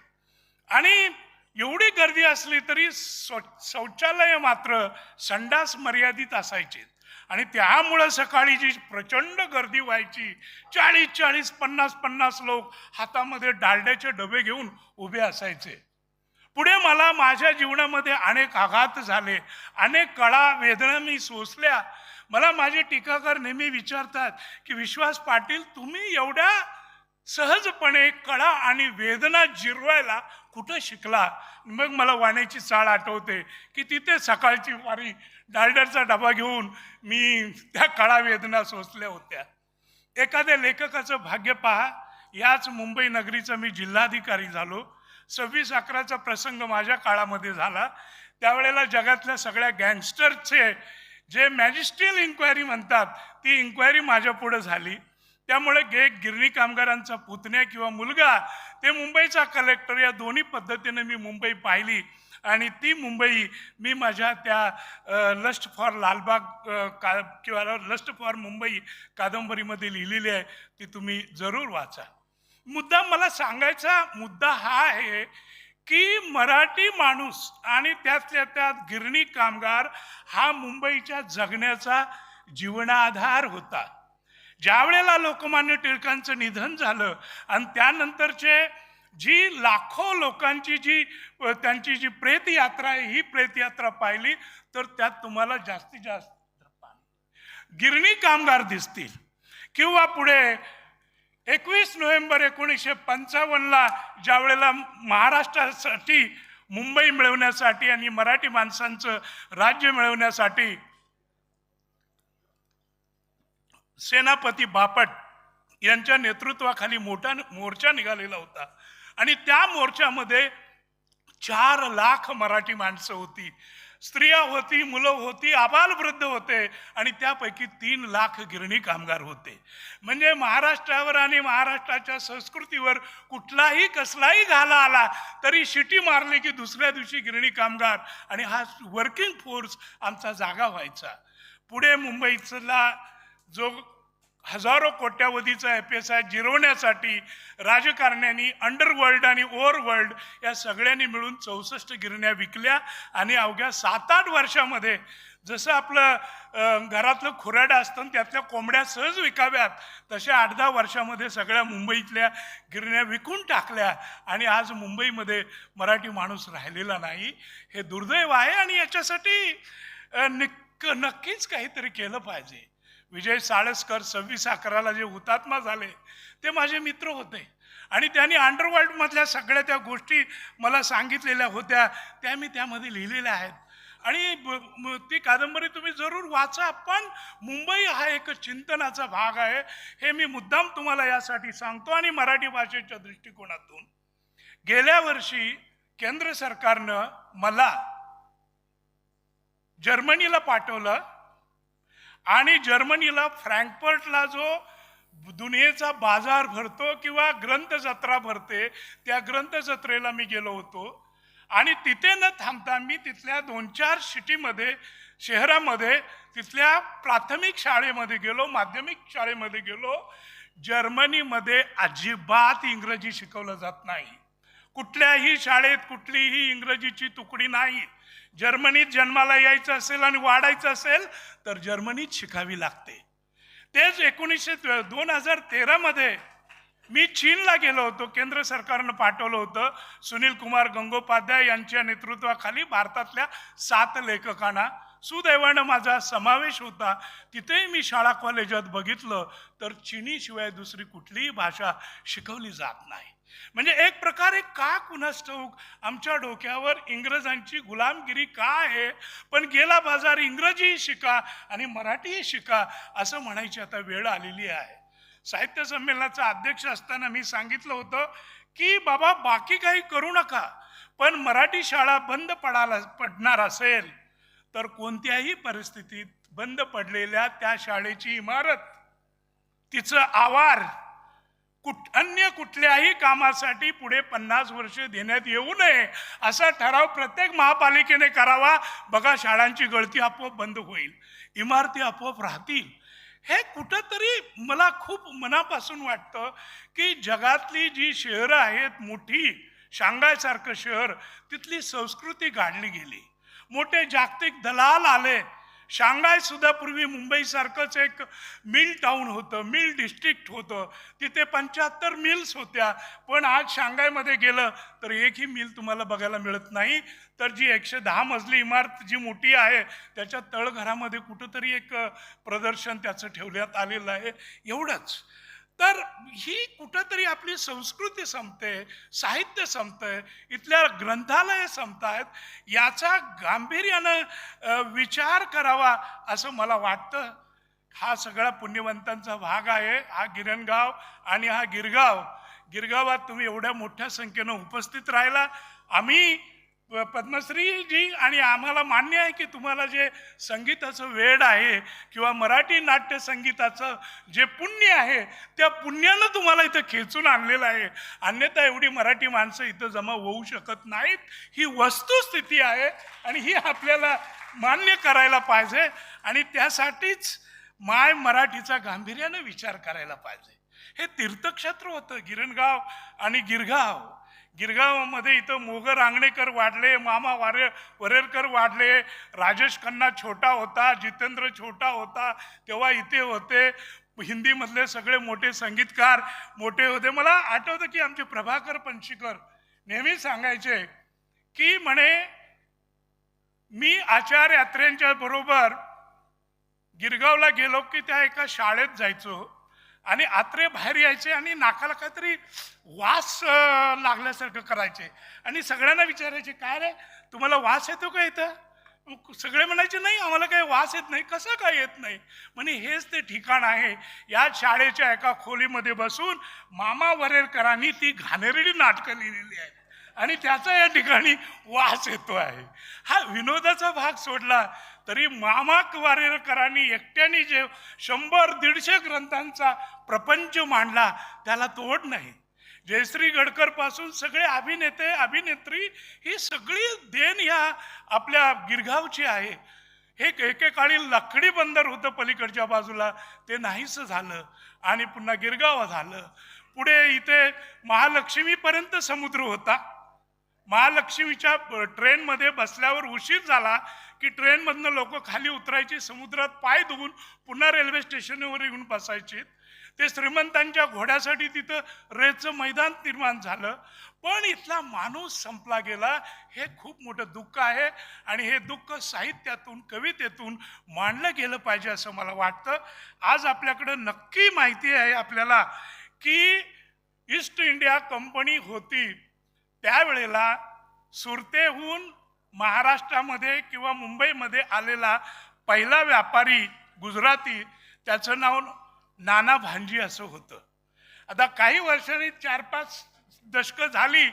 आणि एवढी गर्दी असली तरी शौचालय मात्र संडास मर्यादित असायचे. आणि त्यामुळं सकाळी जी प्रचंड गर्दी व्हायची, 40-40, 50-50 लोक हातामध्ये डालड्याचे डबे घेऊन उभे असायचे. पुढे मला माझ्या जीवनामध्ये अनेक आघात झाले, अनेक कळा वेदना मी सोसल्या. मला माझे टीकाकार नेहमी विचारतात की विश्वास पाटील, तुम्ही एवढ्या सहजपणे कळा आणि वेदना जिरवायला कुठं शिकला. मग मला वाण्याची चाळ आठवते की तिथे सकाळची वारी डालड्याचा डबा घेऊन मी त्या कळा वेदना सोसल्या होत्या. एखाद्या लेखकाचं भाग्य पहा, याच मुंबई नगरीचा मी जिल्हाधिकारी झालो. 26/11चा प्रसंग माझ्या काळामध्ये झाला. त्यावेळेला जगातल्या सगळ्या गँगस्टरचे जे मॅजिस्ट्रियल इन्क्वायरी म्हणतात ती इन्क्वायरी माझ्या पुढे झाली. त्यामुळे गिरणी कामगारांचा पुतण्या किंवा मुलगा ते मुंबईचा कलेक्टर या दोन्ही पद्धतीने मी मुंबई पाहिली. आणि ती मुंबई मी माझ्या त्या लस्ट फॉर लालबाग किंवा लस्ट फॉर मुंबई कादंबरीमध्ये लिहिलेली आहे. ती तुम्ही जरूर वाचा. मला सांगायचा मुद्दा हा आहे की मराठी माणूस आणि त्यातल्या त्यात गिरणी कामगार हा मुंबईच्या जगण्याचा जीवनाधार होता. ज्या वेळेला लोकमान्य टिळकांचं निधन झालं आणि त्यानंतरचे जी लाखो लोकांची त्यांची जी प्रेतयात्रा आहे, ही प्रेतयात्रा पाहिली तर त्यात तुम्हाला जास्तीत जास्त गिरणी कामगार दिसतील. किंवा पुढे 21 नोव्हेंबर 1955ला ज्या वेळेला महाराष्ट्रासाठी मुंबई मिळवण्यासाठी आणि मराठी माणसांचं राज्य मिळवण्यासाठी सेनापती बापट यांच्या नेतृत्वाखाली मोठा मोर्चा निघालेला होता. आणि त्या मोर्चामध्ये 4 लाख मराठी माणसं होती, स्त्रिया होती, मुलं होती, आबालवृद्ध होते आणि त्यापैकी 3 लाख गिरणी कामगार होते. म्हणजे महाराष्ट्रावर आणि महाराष्ट्राच्या संस्कृतीवर कुठलाही कसलाही घाला आला तरी शिटी मारली की दुसऱ्या दिवशी गिरणी कामगार आणि हा वर्किंग फोर्स आमचा जागा व्हायचा. पुढे मुंबईला जो हजारो कोट्यावधीचा FSI जिरवण्यासाठी राजकारण्यांनी अंडरवर्ल्ड आणि ओव्हरवर्ल्ड या सगळ्यांनी मिळून 64 गिरण्या विकल्या. आणि अवघ्या 7-8 वर्षामध्ये जसं आपलं घरातलं खुराडं असतं त्यातल्या कोंबड्या सहज विकाव्यात तशा 8-10 वर्षामध्ये सगळ्या मुंबईतल्या गिरण्या विकून टाकल्या. आणि आज मुंबईमध्ये मराठी माणूस राहिलेला नाही. हे दुर्दैव आहे आणि याच्यासाठी नक्कीच काहीतरी केलं पाहिजे. विजय साळसकर 26/11ला जे हुतात्मा झाले ते माझे मित्र होते आणि त्यांनी अंडरवर्ल्डमधल्या सगळ्या त्या गोष्टी मला सांगितलेल्या होत्या, त्या मी त्यामध्ये लिहिलेल्या आहेत. आणि ती कादंबरी तुम्ही जरूर वाचा. पण मुंबई हा एक चिंतनाचा भाग आहे हे मी मुद्दाम तुम्हाला यासाठी सांगतो. आणि मराठी भाषेच्या दृष्टिकोनातून गेल्या वर्षी केंद्र सरकारनं मला जर्मनीला पाठवलं आणि जर्मनीला फ्रँकफर्टला जो दुनियेचा बाजार भरतो किंवा ग्रंथ जत्रा भरते त्या ग्रंथ जत्रेला मी गेलो होतो. आणि तिथे न थांबता मी तिथल्या 2-4 शहरामध्ये तिथल्या प्राथमिक शाळेमध्ये गेलो, माध्यमिक शाळेमध्ये गेलो. जर्मनीमध्ये अजिबात इंग्रजी शिकवलं जात नाही. कुठल्याही शाळेत कुठलीही इंग्रजीची तुकडी नाही. जर्मनीत जन्माला यायचं असेल आणि वाढायचं असेल तर जर्मनीत शिकावी लागते. तेच 2013मध्ये मी चीनला गेलो होतो. केंद्र सरकारनं पाठवलं होतं. सुनील कुमार गंगोपाध्याय यांच्या नेतृत्वाखाली भारतातल्या 7 लेखकांना. सुदैवानं माझा समावेश होता. तिथेही मी शाळा कॉलेजात बघितलं तर चीनी शिवाय दुसरी कुठलीही भाषा शिकवली जात नाही. म्हणजे एक प्रकारे का कुणास ठाऊक आमच्या डोक्यावर इंग्रजांची गुलामगिरी का आहे. पण गेला बाजार इंग्रजीही शिका आणि मराठीही शिका असं म्हणायची आता वेळ आलेली आहे. साहित्य संमेलनाचा अध्यक्ष असताना मी सांगितलं होतं की बाबा बाकी काही करू नका, पण मराठी शाळा बंद पडणार असेल तर कोणत्याही परिस्थितीत बंद पडलेल्या त्या शाळेची इमारत, तिचं आवार अन्य कुठल्याही कामासाठी पुढे 50 वर्ष देण्यात येऊ नये असा ठराव प्रत्येक महापालिकेने करावा. बघा शाळांची गळती आपोआप बंद होईल, इमारती आपोआप राहतील. हे कुठंतरी मला खूप मनापासून वाटतं की जगातली जी शहरं आहेत मोठी, शांघायसारखं शहर, तिथली संस्कृती गाडली गेली. मोठे जागतिक दलाल आले. शांघाय सुद्धा पूर्वी मुंबईसारखंच एक मिल टाउन होतं, मिल डिस्ट्रिक्ट होतं. तिथे 75 मिल्स होत्या. पण आज शांघायमध्ये गेलं तर एकही मिल तुम्हाला बघायला मिळत नाही. तर जी 110 मजली इमारत जी मोठी आहे त्याच्या तळघरामध्ये कुठंतरी एक प्रदर्शन त्याचं ठेवण्यात आलेलं आहे. एवढंच. तर ही कुठंतरी आपली संस्कृती संपते, साहित्य संपतंय, इथल्या ग्रंथालय संपतायत. याचा गांभीर्यानं विचार करावा असं मला वाटतं. हा सगळा पुण्यवंतांचा भाग आहे. हा गिरणगाव आणि हा गिरगावात तुम्ही एवढ्या मोठ्या संख्येनं उपस्थित राहिला. आम्ही पद्मश्रीजी आणि आम्हाला मान्य आहे की तुम्हाला जे संगीताचं वेड आहे किंवा मराठी नाट्य संगीताचं जे पुण्य आहे त्या पुण्यानं तुम्हाला इथं खेचून आणलेलं आहे. अन्यथा एवढी मराठी माणसं इथं जमा होऊ शकत नाहीत. ही वस्तुस्थिती आहे आणि ही आपल्याला मान्य करायला पाहिजे. आणि त्यासाठीच माय मराठीचा गांभीर्यानं विचार करायला पाहिजे. हे तीर्थक्षेत्र होतं गिरणगाव आणि गिरगावमध्ये इथं मोगर रांगणेकर वाढले, मामा वरेरकर वाढले, राजेश खन्ना छोटा होता, जितेंद्र छोटा होता तेव्हा इथे होते. हिंदीमधले सगळे मोठे संगीतकार मोठे होते. मला आठवतं की आमचे प्रभाकर पंशीकर नेहमी सांगायचे की म्हणे मी आचार्य यात्रेंच्या बरोबर गिरगावला गेलो की त्या एका शाळेत जायचो आणि आत्रे बाहेर यायचे आणि नाकाला काहीतरी वास लागल्यासारखं करायचे आणि सगळ्यांना विचारायचे काय रे तुम्हाला वास येतो का इथं? सगळे म्हणायचे नाही आम्हाला काही वास येत नाही. कसं काय येत नाही? म्हणे हेच ते ठिकाण आहे. या शाळेच्या एका खोलीमध्ये बसून मामा वरेरकरांनी ती घाणेरडी नाटकं लिहिलेली आहेत आणि त्याचा या ठिकाणी वास येतो आहे. हा विनोदाचा भाग सोडला तरी मामा वरेरकरांनी एकट्याने जे 100-150 ग्रंथांचा प्रपंच मांडला त्याला तोड नाही. जयश्री गडकर पासून सगळे अभिनेते अभिनेत्री ही सगळी देण ह्या आपल्या गिरगावची आहे. हे एकेकाळी लाकडी बंदर होतं पलीकडच्या बाजूला, ते नाहीस झालं आणि पुन्हा गिरगाव झालं. पुढे इथे महालक्ष्मीपर्यंत समुद्र होता. महालक्ष्मीच्या ट्रेनमध्ये बसल्यावर उशीर झाला की ट्रेनमधनं लोक खाली उतरायची, समुद्रात पाय धुवून पुन्हा रेल्वे स्टेशनवर येऊन बसायचे. ते श्रीमंतांच्या घोड्यासाठी तिथं रेचं मैदान निर्माण झालं. पण इथला माणूस संपला गेला. हे खूप मोठं दुःख आहे आणि हे दुःख साहित्यातून कवितेतून मांडलं गेलं पाहिजे असं मला वाटतं. आज आपल्याकडं नक्की माहिती आहे आपल्याला की ईस्ट इंडिया कंपनी होती त्यावेळेला सुरतेहून महाराष्ट्रामध्ये किंवा मुंबईमध्ये आलेला पहिला व्यापारी गुजराती, त्याचं नाव नाना भांजी असं होतं. आता काही वर्षांनी 4-5 दशकं झाली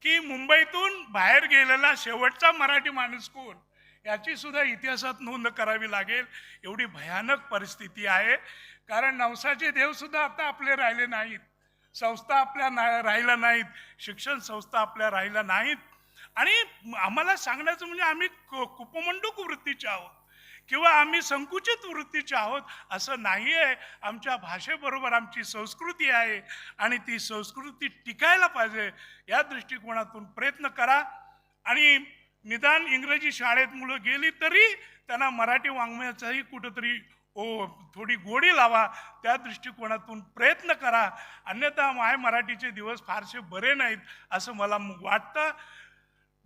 की मुंबईतून बाहेर गेलेला शेवटचा मराठी माणूस कोण याची सुद्धा इतिहासात नोंद करावी लागेल. एवढी भयानक परिस्थिती आहे. कारण नवसाचे देव सुद्धा आता आपले राहिले नाहीत, संस्था आपल्या राहिल्या नाहीत, शिक्षण संस्था आपल्या राहिल्या नाहीत. आणि आम्हाला सांगण्याचं म्हणजे आम्ही कुपमंडूक वृत्तीचे आहोत किंवा आम्ही संकुचित वृत्तीचे आहोत असं नाही आहे. आमच्या भाषेबरोबर आमची संस्कृती आहे आणि ती संस्कृती टिकायला पाहिजे. या दृष्टिकोनातून प्रयत्न करा. आणि निदान इंग्रजी शाळेत मुलं गेली तरी त्यांना मराठी वाङ्मयाचाही कुठंतरी थोडी गोडी लावा. त्या दृष्टिकोनातून प्रयत्न करा. अन्यथा माय मराठीचे दिवस फारसे बरे नाहीत असं मला वाटतं.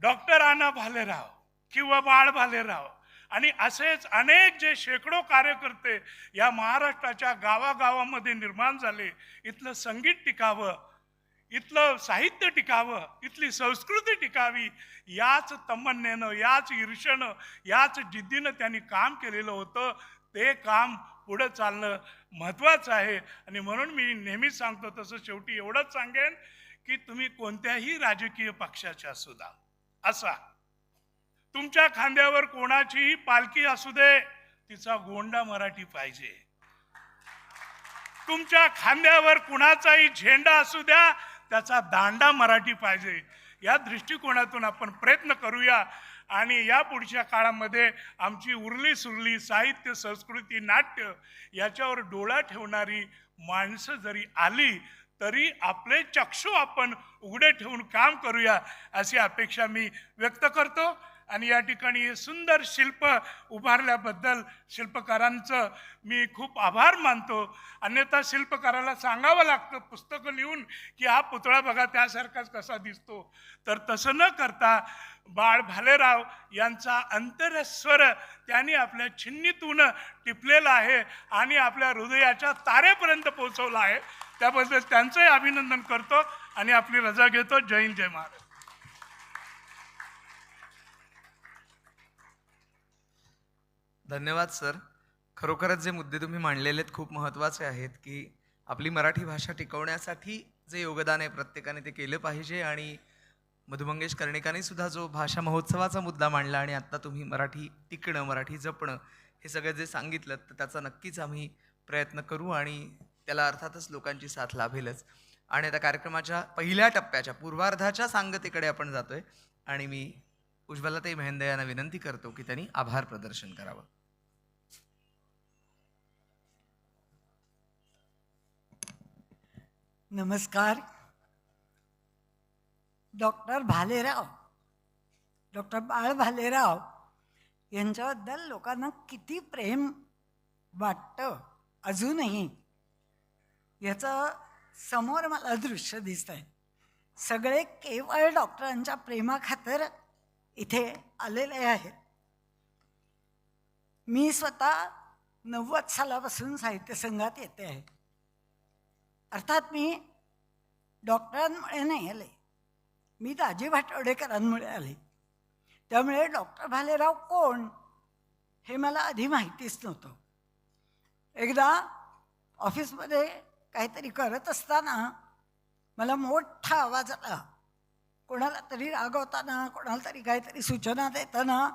डॉक्टर आना भालेराव किंवा बाळ भालेराव आणि असेच अनेक जे शेकडो कार्यकर्ते या महाराष्ट्राच्या गावागावामध्ये निर्माण झाले. इथलं संगीत टिकावं, इथलं साहित्य टिकावं, इथली संस्कृती टिकावी याच तमन्नेनं, याच ईर्षेनं, याच जिद्दीनं त्यांनी काम केलेलं होतं. ते काम पुढं चालणं महत्त्वाचं आहे. आणि म्हणून मी नेहमी सांगतो तसं शेवटी एवढंच सांगेन की तुम्ही कोणत्याही राजकीय पक्षाच्या सुद्धा असा, तुमच्या खांद्यावर कोणाचीही पालखी असू दे, तिचा गोंडा मराठी पाहिजे. तुमच्या खांद्यावर कुणाचाही झेंडा असू द्या, त्याचा दांडा मराठी पाहिजे. या दृष्टिकोनातून आपण प्रयत्न करूया. आणि या पुढच्या काळामध्ये आमची उरली सुरली साहित्य, संस्कृती, नाट्य याच्यावर डोळा ठेवणारी माणसं जरी आली तरी आपले चक्षु आपण उघडे ठेवून काम करूया अशी अपेक्षा मी व्यक्त करतो. आणि या ठिकाणी हे सुंदर शिल्प उभारल्याबद्दल शिल्पकारांचं मी खूप आभार मानतो. अन्यथा शिल्पकाराला सांगावं लागतं पुस्तकं लिहून की हा पुतळा बघा त्यासारखाच कसा दिसतो. तर तसं न करता बाळ भालेराव यांचा अंतरस्वर त्यांनी आपल्या छिन्नीतून टिपलेला आहे आणि आपल्या हृदयाच्या तारेपर्यंत पोहोचवला आहे. त्याबद्दल त्यांचंही अभिनंदन करतो आणि आपली रजा घेतो. जय हिंद, जय महाराज. धन्यवाद सर. खरोखरच जे मुद्दे तुम्ही मांडलेले आहेत खूप महत्त्वाचे आहेत, की आपली मराठी भाषा टिकवण्यासाठी जे योगदान आहे प्रत्येकाने ते केलं पाहिजे. आणि मधु मंगेश कर्णिकांनी सुद्धा जो भाषा महोत्सवाचा मुद्दा मांडला आणि आत्ता तुम्ही मराठी टिकणं, मराठी जपणं हे सगळं जे सांगितलं, तर त्याचा नक्कीच आम्ही प्रयत्न करू आणि त्याला अर्थातच लोकांची साथ लाभेलच. आणि आता कार्यक्रमाच्या पहिल्या टप्प्याच्या पूर्वार्धाच्या सांगतेकडे आपण जातोय आणि मी उज्ज्वलाताई मेहेंदे यांना विनंती करतो की त्यांनी आभार प्रदर्शन करावं. नमस्कार. डॉक्टर भालेराव, डॉक्टर बाळ भालेराव यांच्याबद्दल लोकांना किती प्रेम वाटतं अजूनही, याचं समोर मला दृश्य दिसत आहे. सगळे केवळ डॉक्टरांच्या प्रेमाखातर इथे आलेले आहेत. मी स्वतः 90 सालापासून साहित्य संघात येते आहे. अर्थात मी डॉक्टरांमुळे नाही आले, मी दाजी भाटवडेकरांमुळे आले. त्यामुळे डॉक्टर भालेराव कोण हे मला आधी माहितीच नव्हतं. एकदा ऑफिसमध्ये काहीतरी करत असताना मला मोठा आवाज आला. कोणाला तरी रागवताना, कोणाला तरी काहीतरी सूचना देताना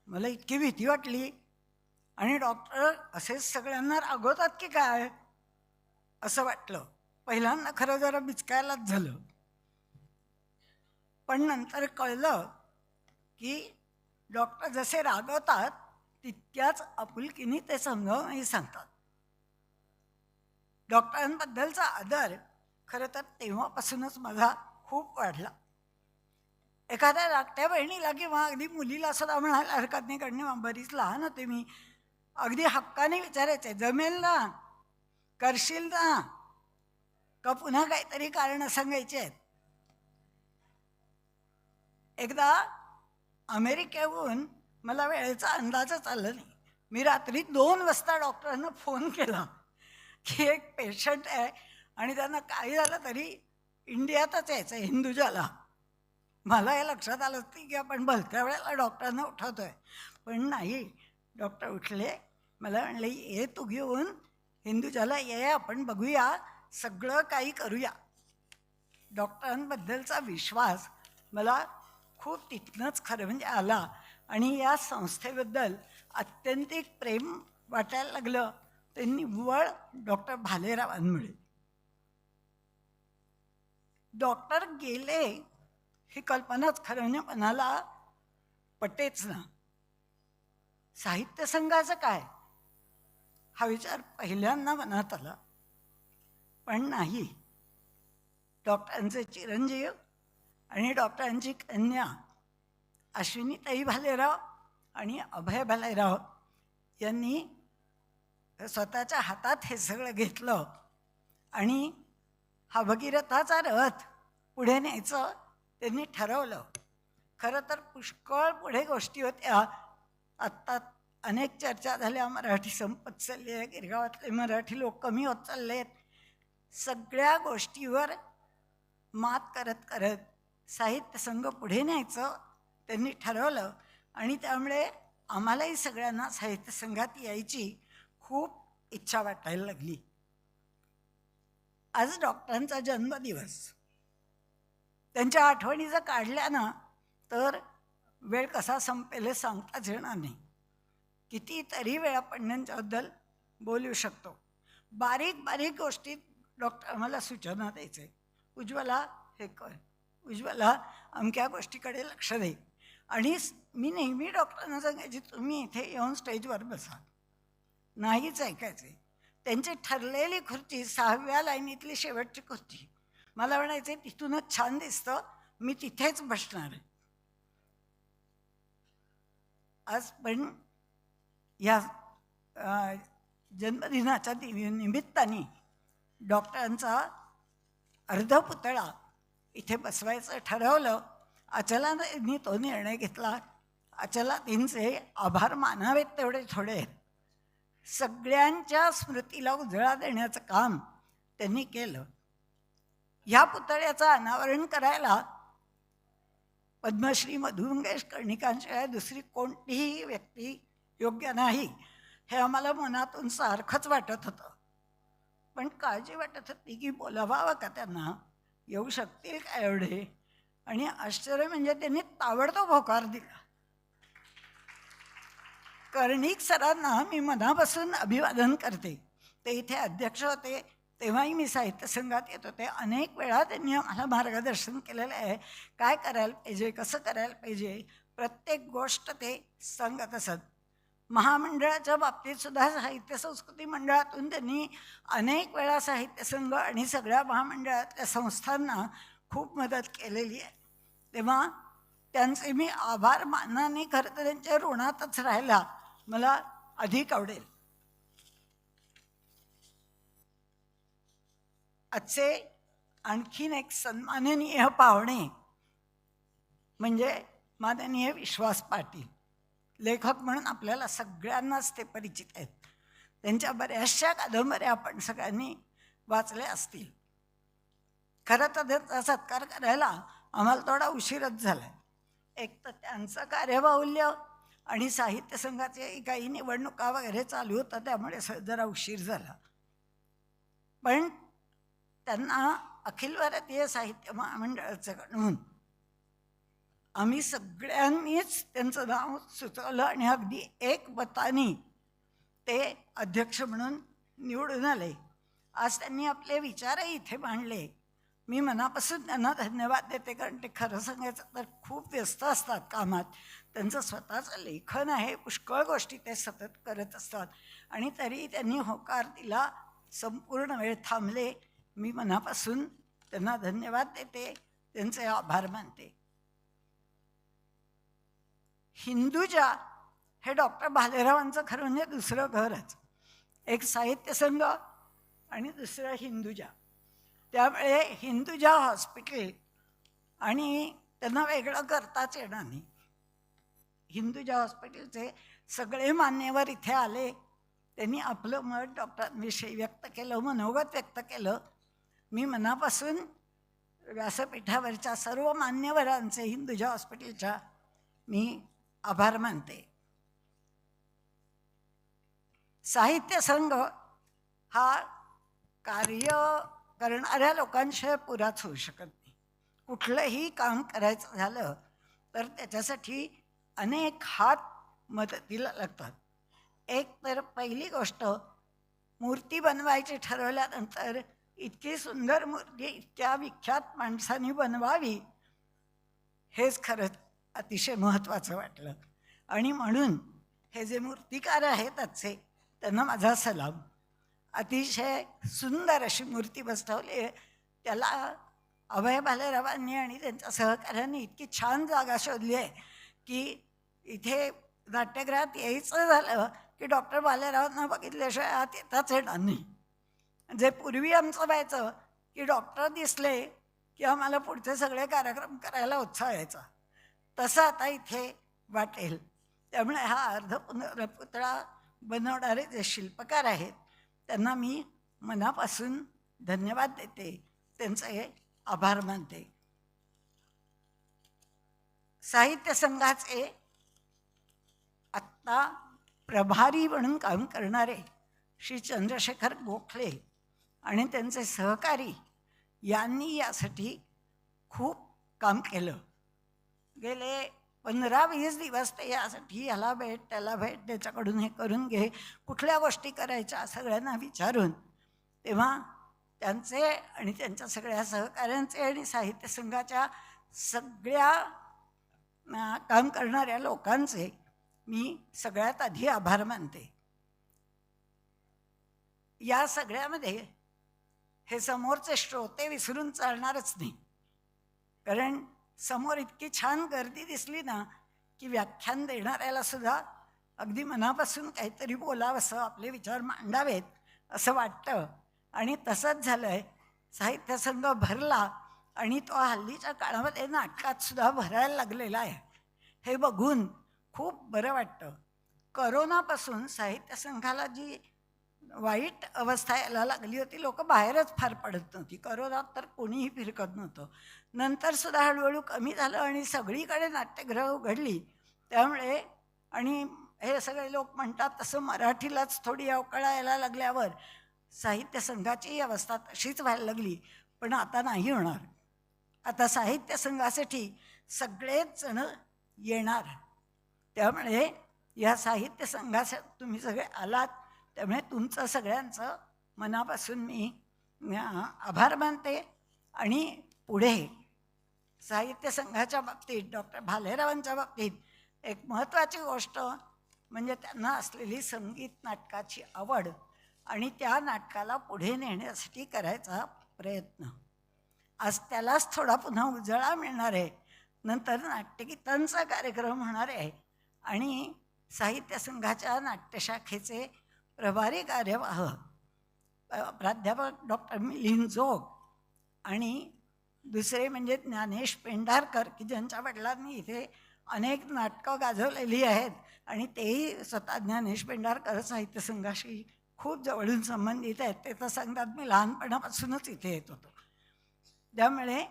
मला इतकी भीती वाटली. आणि डॉक्टर असेच सगळ्यांना रागवतात की काय असं वाटलं. पहिल्यांदा खरं जरा बिचकायलाच झालं, पण नंतर कळलं की डॉक्टर जसे रागवतात तितक्याच आपुलकीने ते समजावूनही सांगतात. डॉक्टरांबद्दलचा आदर खरं तर तेव्हापासूनच माझा खूप वाढला. एखाद्या धाकट्या बहिणीला किंवा अगदी मुलीला सुद्धा म्हणायला हरकत नाही, कारण बरीच लहान होते मी. अगदी हक्काने विचारायचे, जमेल ना, करशील ना, का पुन्हा काहीतरी कारणं सांगायची आहेत. एकदा अमेरिकेहून मला वेळेचा अंदाजच आला नाही. मी रात्री 2 वाजता डॉक्टरांना फोन केला की एक पेशंट आहे आणि त्यांना काही झालं तरी इंडियातच यायचं आहे, हिंदुजाला. मला हे लक्षात आलं नाही की आपण भलत्या वेळेला डॉक्टरांना उठवतोय, पण नाही. डॉक्टर उठले, मला म्हणले, ये तू घेऊन हिंदुजाला ये, आपण बघूया, सगळं काही करूया. डॉक्टरांबद्दलचा विश्वास मला खूप तिथनंच खरं म्हणजे आला आणि या संस्थेबद्दल अत्यंतिक प्रेम वाटायला लागलं. ते निव्वळ डॉक्टर भालेरावांमुळे. डॉक्टर गेले ही कल्पनाच खरं म्हणजे मनाला पटेच ना. साहित्य संघाचं काय हा विचार पहिल्यांदा मनात आला, पण नाही. डॉक्टरांचे चिरंजीव आणि डॉक्टरांची कन्या अश्विनीताई भालेराव आणि अभय भालेराव यांनी स्वतःच्या हातात हे सगळं घेतलं आणि हा भगीरथाचा रथ पुढे न्यायचं त्यांनी ठरवलं. खरं तर पुष्कळ पुढे गोष्टी होत्या. आत्ता अनेक चर्चा झाल्या, मराठी संपत चालली आहे, गिरगावातले मराठी लोक कमी होत चालले आहेत. सगळ्या गोष्टीवर मात करत करत साहित्य संघ पुढे न्यायचं त्यांनी ठरवलं आणि त्यामुळे आम्हालाही सगळ्यांना साहित्य संघात यायची खूप इच्छा वाटायला लागली. आज डॉक्टरांचा जन्मदिवस. त्यांच्या आठवणी जर काढल्या ना तर वेळ कसा संपेल हे सांगताच येणार नाही. कितीतरी वेळ आपण त्यांच्याबद्दल बोलू शकतो. बारीक बारीक गोष्टीत डॉक्टर आम्हाला सूचना द्यायचे, उज्ज्वला हे कर, उज्ज्वला अमक्या गोष्टीकडे लक्ष दे. आणि मी नेहमी डॉक्टरांना सांगायची, तुम्ही इथे येऊन स्टेजवर बसा. नाहीच ऐकायचे. त्यांची ठरलेली खुर्ची 6व्या लाईनीतली शेवटची खुर्ची. मला म्हणायचे तिथूनच छान दिसतं, मी तिथेच बसणार आहे. आज पण या जन्मदिनाच्या निमित्ताने डॉक्टरांचा अर्धपुतळा इथे बसवायचं ठरवलं. अचलाताईंनी तो निर्णय घेतला. अचलाताईंचे आभार मानावेत तेवढे थोडे आहेत. सगळ्यांच्या स्मृतीला उजळा देण्याचं काम त्यांनी केलं. ह्या पुतळ्याचं अनावरण करायला पद्मश्री मधु मंगेश कर्णिकांशिवाय दुसरी कोणतीही व्यक्ती योग्य नाही हे आम्हाला मनातून सारखंच वाटत होतं. पण काळजी वाटत होती की बोलावावं का त्यांना, येऊ शकतील का एवढे. आणि आश्चर्य म्हणजे त्यांनी ताबडतोब होकार दिला. कर्णिक सरांना मी मनापासून अभिवादन करते. ते इथे अध्यक्ष होते तेव्हाही मी साहित्य संघात येत होते. अनेक वेळा त्यांनी आम्हाला मार्गदर्शन केलेलं आहे, काय करायला पाहिजे, कसं करायला पाहिजे, प्रत्येक गोष्ट ते सांगत असत. महामंडळाच्या बाबतीत सुद्धा साहित्य संस्कृती मंडळातून त्यांनी अनेक वेळा साहित्य संघ आणि सगळ्या महामंडळातल्या संस्थांना खूप मदत केलेली आहे. तेव्हा त्यांचे मी आभार मानण्याने खरं तर त्यांच्या ऋणातच राहायला मला अधिक आवडेल. आजचे आणखीन एक सन्माननीय पाहुणे म्हणजे माननीय विश्वास पाटील. लेखक म्हणून आपल्याला सगळ्यांनाच ते परिचित आहेत. त्यांच्या बऱ्याचशा कादंबऱ्या आपण सगळ्यांनी वाचल्या असतील. खरं तर त्यांचा सत्कार करायला आम्हाला थोडा उशीरच झाला. एक तर त्यांचं कार्यबाहुल्य आणि साहित्य संघाचे काही निवडणुका वगैरे चालू होतं, त्यामुळे जरा उशीर झाला. पण त्यांना अखिल भारतीय साहित्य महामंडळाकडून आम्ही सगळ्यांनीच त्यांचं नाव सुचवलं आणि अगदी एकमताने ते अध्यक्ष म्हणून निवडून आले. आज त्यांनी आपले विचारही इथे मांडले. मी मनापासून त्यांना धन्यवाद देते, कारण ते खरं सांगायचं तर खूप व्यस्त असतात कामात. त्यांचं स्वतःचं लेखन आहे, पुष्कळ गोष्टी ते सतत करत असतात आणि तरी त्यांनी होकार दिला, संपूर्ण वेळ थांबले. मी मनापासून त्यांना धन्यवाद देते, त्यांचे आभार मानते. हिंदुजा हे डॉक्टर भालेरावांचं खरं म्हणजे दुसरं घरच. एक साहित्य संघ आणि दुसरं हिंदुजा. त्यामुळे हिंदुजा हॉस्पिटल आणि त्यांना वेगळं करताच येणार नाही. हिंदुजा हॉस्पिटलचे सगळे मान्यवर इथे आले. त्यांनी आपलं मत डॉक्टरांविषयी व्यक्त केलं, मनोगत व्यक्त केलं. मी मनापासून व्यासपीठावरच्या सर्व मान्यवरांचे हिंदुजा हॉस्पिटलच्या मी आभार मानते. साहित्य संघ हा कार्य करणाऱ्या लोकांशिवाय पुराच होऊ शकत नाही. कुठलंही काम करायचं झालं तर त्याच्यासाठी अनेक हात मदतीला लागतात. एक तर पहिली गोष्ट, मूर्ती बनवायची ठरवल्यानंतर इतकी सुंदर मूर्ती इतक्या विख्यात माणसांनी बनवावी हेच खरंच अतिशय महत्त्वाचं वाटलं. आणि म्हणून हे जे मूर्तिकार आहेत आजचे, त्यांना माझा सलाम. अतिशय सुंदर अशी मूर्ती बसवली आहे. त्याला अभय भालेरावांनी आणि त्यांच्या सहकाऱ्यांनी इतकी छान जागा शोधली आहे की इथे नाट्यगृहात यायचं झालं की डॉक्टर भालेरावांना बघितल्याशिवाय आत येताच येणार नाही. जे पूर्वी आमचं व्हायचं की डॉक्टर दिसले की आम्हाला पुढचे सगळे कार्यक्रम करायला उत्साह यायचा, तसं आता इथे वाटेल. त्यामुळे हा अर्धपुतळा बनवणारे जे शिल्पकार आहेत त्यांना मी मनापासून धन्यवाद देते, त्यांचे आभार मानते. साहित्य संघाचे आत्ता प्रभारी म्हणून काम करणारे श्री चंद्रशेखर गोखले आणि त्यांचे सहकारी यांनी यासाठी खूप काम केलं. गेले 15-20 दिवस ते यासाठी ह्याला भेट त्याला भेट, त्याच्याकडून हे करून घे, कुठल्या गोष्टी करायच्या सगळ्यांना विचारून. तेव्हा त्यांचे आणि त्यांच्या सगळ्या सहकाऱ्यांचे आणि साहित्य संघाच्या सगळ्या काम करणाऱ्या लोकांचे मी सगळ्यात आधी आभार मानते. या सगळ्यामध्ये हे समोरचे श्रोते विसरून चालणारच नाही, कारण समोर इतकी छान गर्दी दिसली ना की व्याख्यान देणाऱ्याला सुद्धा अगदी मनापासून काहीतरी बोलावंसं, आपले विचार मांडावेत असं वाटतं. आणि तसंच झालं आहे. साहित्य संघ भरला आणि तो हल्लीच्या काळामध्ये नाटकात सुद्धा भरायला लागलेला आहे. हे बघून खूप बरं वाटतं. करोनापासून साहित्य संघाला जी वाईट अवस्था यायला लागली होती, लोक बाहेरच फार पडत नव्हती, करोनात तर कोणीही फिरकत नव्हतं. नंतर सुद्धा हळूहळू कमी झालं आणि सगळीकडे नाट्यगृह उघडली. त्यामुळे आणि हे सगळे लोक म्हणतात तसं मराठीलाच थोडी अवकळा यायला लागल्यावर साहित्य संघाची अवस्था तशीच व्हायला लागली. पण आता नाही होणार. आता साहित्य संघासाठी सगळेच जण येणार. त्यामुळे या साहित्य संघासाठी तुम्ही सगळे आलात, त्यामुळे तुमचं सगळ्यांचं मनापासून मी आभार मानते. आणि पुढे साहित्य संघाच्या बाबतीत डॉक्टर भालेरावांच्या बाबतीत एक महत्त्वाची गोष्ट म्हणजे त्यांना असलेली संगीत नाटकाची आवड आणि त्या नाटकाला पुढे नेण्यासाठी करायचा प्रयत्न. आज त्यालाच थोडा पुन्हा उजळा मिळणार आहे. नंतर नाट्यगीतांचा कार्यक्रम होणार आहे आणि साहित्य संघाच्या नाट्यशाखेचे प्रभारी कार्यवाह प्राध्यापक डॉक्टर मिलिंद जोग आणि दुसरे म्हणजे ज्ञानेश पेंढारकर, की ज्यांच्या वडिलांनी इथे अनेक नाटकं गाजवलेली आहेत आणि तेही स्वतः ज्ञानेश पेंढारकर साहित्य संघाशी खूप जवळून संबंधित आहेत. ते तर सांगतात मी लहानपणापासूनच इथे येत होतो. त्यामुळे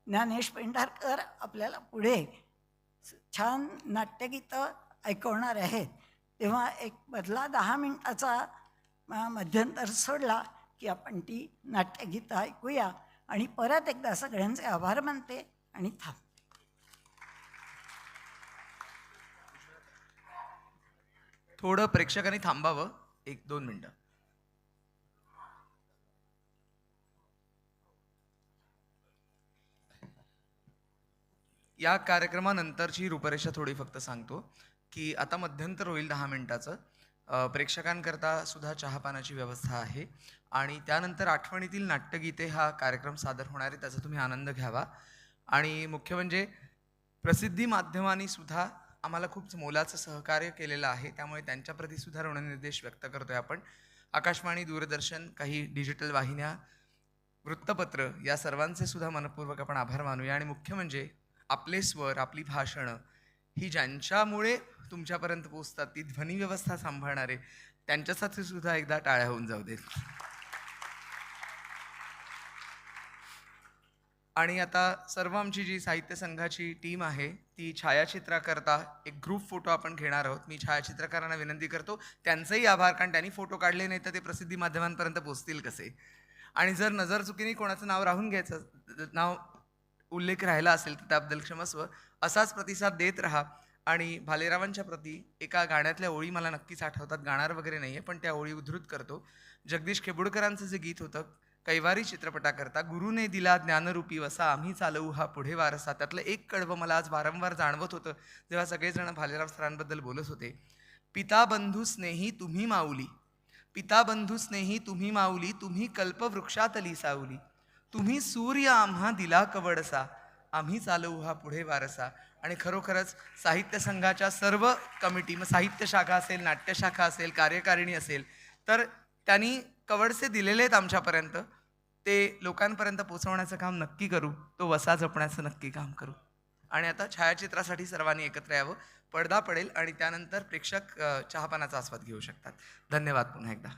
ज्ञानेश पेंढारकर आपल्याला पुढे छान नाट्यगीतं ऐकवणार आहेत. तेव्हा एक बदला 10 मिनिटाचा मध्यंतर सोडला की आपण ती नाट्यगीतं ऐकूया आणि परत एकदा सगळ्यांचे आभार मानते आणि थांब. थोडं प्रेक्षकांनी थांबावं 1-2 मिनटं. या कार्यक्रमानंतरची रूपरेषा थोडी फक्त सांगतो की आता मध्यंतर होईल 10 मिनिटाचं. प्रेक्षकांकरता सुद्धा चहापानाची व्यवस्था आहे आणि त्यानंतर आठवणीतील नाट्यगीते हा कार्यक्रम सादर होणार आहे, त्याचा तुम्ही आनंद घ्यावा. आणि मुख्य म्हणजे प्रसिद्धी माध्यमांनी सुद्धा आम्हाला खूप मोलाचं सहकार्य केलेलं आहे, त्यामुळे त्यांच्याप्रती सुद्धा ऋणनिर्देश व्यक्त करतोय आपण. आकाशवाणी, दूरदर्शन, काही डिजिटल वाहिन्या, वृत्तपत्र या सर्वांचे सुद्धा मनपूर्वक आपण आभार मानूया. आणि मुख्य म्हणजे आपले स्वर, आपली भाषणं ही ज्यांच्यामुळे तुमच्यापर्यंत पोचतात, ती ध्वनी व्यवस्था सांभाळणारे त्यांच्यासाठी सुद्धा एकदा टाळ्या होऊन जाऊ देत. आणि आता सर्व आमची जी साहित्य संघाची टीम आहे ती छायाचित्राकरता एक ग्रुप फोटो आपण घेणार आहोत. मी छायाचित्रकारांना विनंती करतो त्यांचंही आभार, कारण त्यांनी फोटो काढले नाही तर ते प्रसिद्धी माध्यमांपर्यंत पोचतील कसे. आणि जर नजर चुकीने कोणाचं नाव राहून घ्यायचं, नाव उल्लेख राहिला असेल तर त्याबद्दल क्षमस्व. असाच प्रतिसाद देत राहा. आणि भालेरावांच्या प्रती एका गाण्यातल्या ओळी मला नक्कीच आठवतात, गाणार वगैरे नाही आहे पण त्या ओळी उद्धृत करतो. जगदीश खेबुडकरांचं जे गीत होतं कैवारी चित्रपटाकरता, गुरुने दिला ज्ञानरूपी वसा, आम्ही चालवू हा पुढे वारसा, त्यातलं एक कडवं मला आज वारंवार जाणवत होतं जेव्हा सगळेजण भालेराव सरांबद्दल बोलत होते. पिता बंधू स्नेही तुम्ही माऊली, पिता बंधू स्नेही तुम्ही माऊली, तुम्ही कल्पवृक्षातली सावली, तुम्ही सूर्य आम्हा दिला कवडसा, आम्ही चालवू हा पुढे वारसा. आणि खरोखरच साहित्य संघाच्या सर्व कमिटी, मग साहित्य शाखा असेल, नाट्यशाखा असेल, कार्यकारिणी असेल, तर त्यांनी कवडसे दिलेले आहेत आमच्यापर्यंत, ते लोकांपर्यंत पोचवण्याचं काम नक्की करू, तो वसा जपण्याचं नक्की काम करू. आणि आता छायाचित्रासाठी सर्वांनी एकत्र यावं. पडदा पडेल आणि त्यानंतर प्रेक्षक चहापानाचा आस्वाद घेऊ शकतात. धन्यवाद पुन्हा एकदा.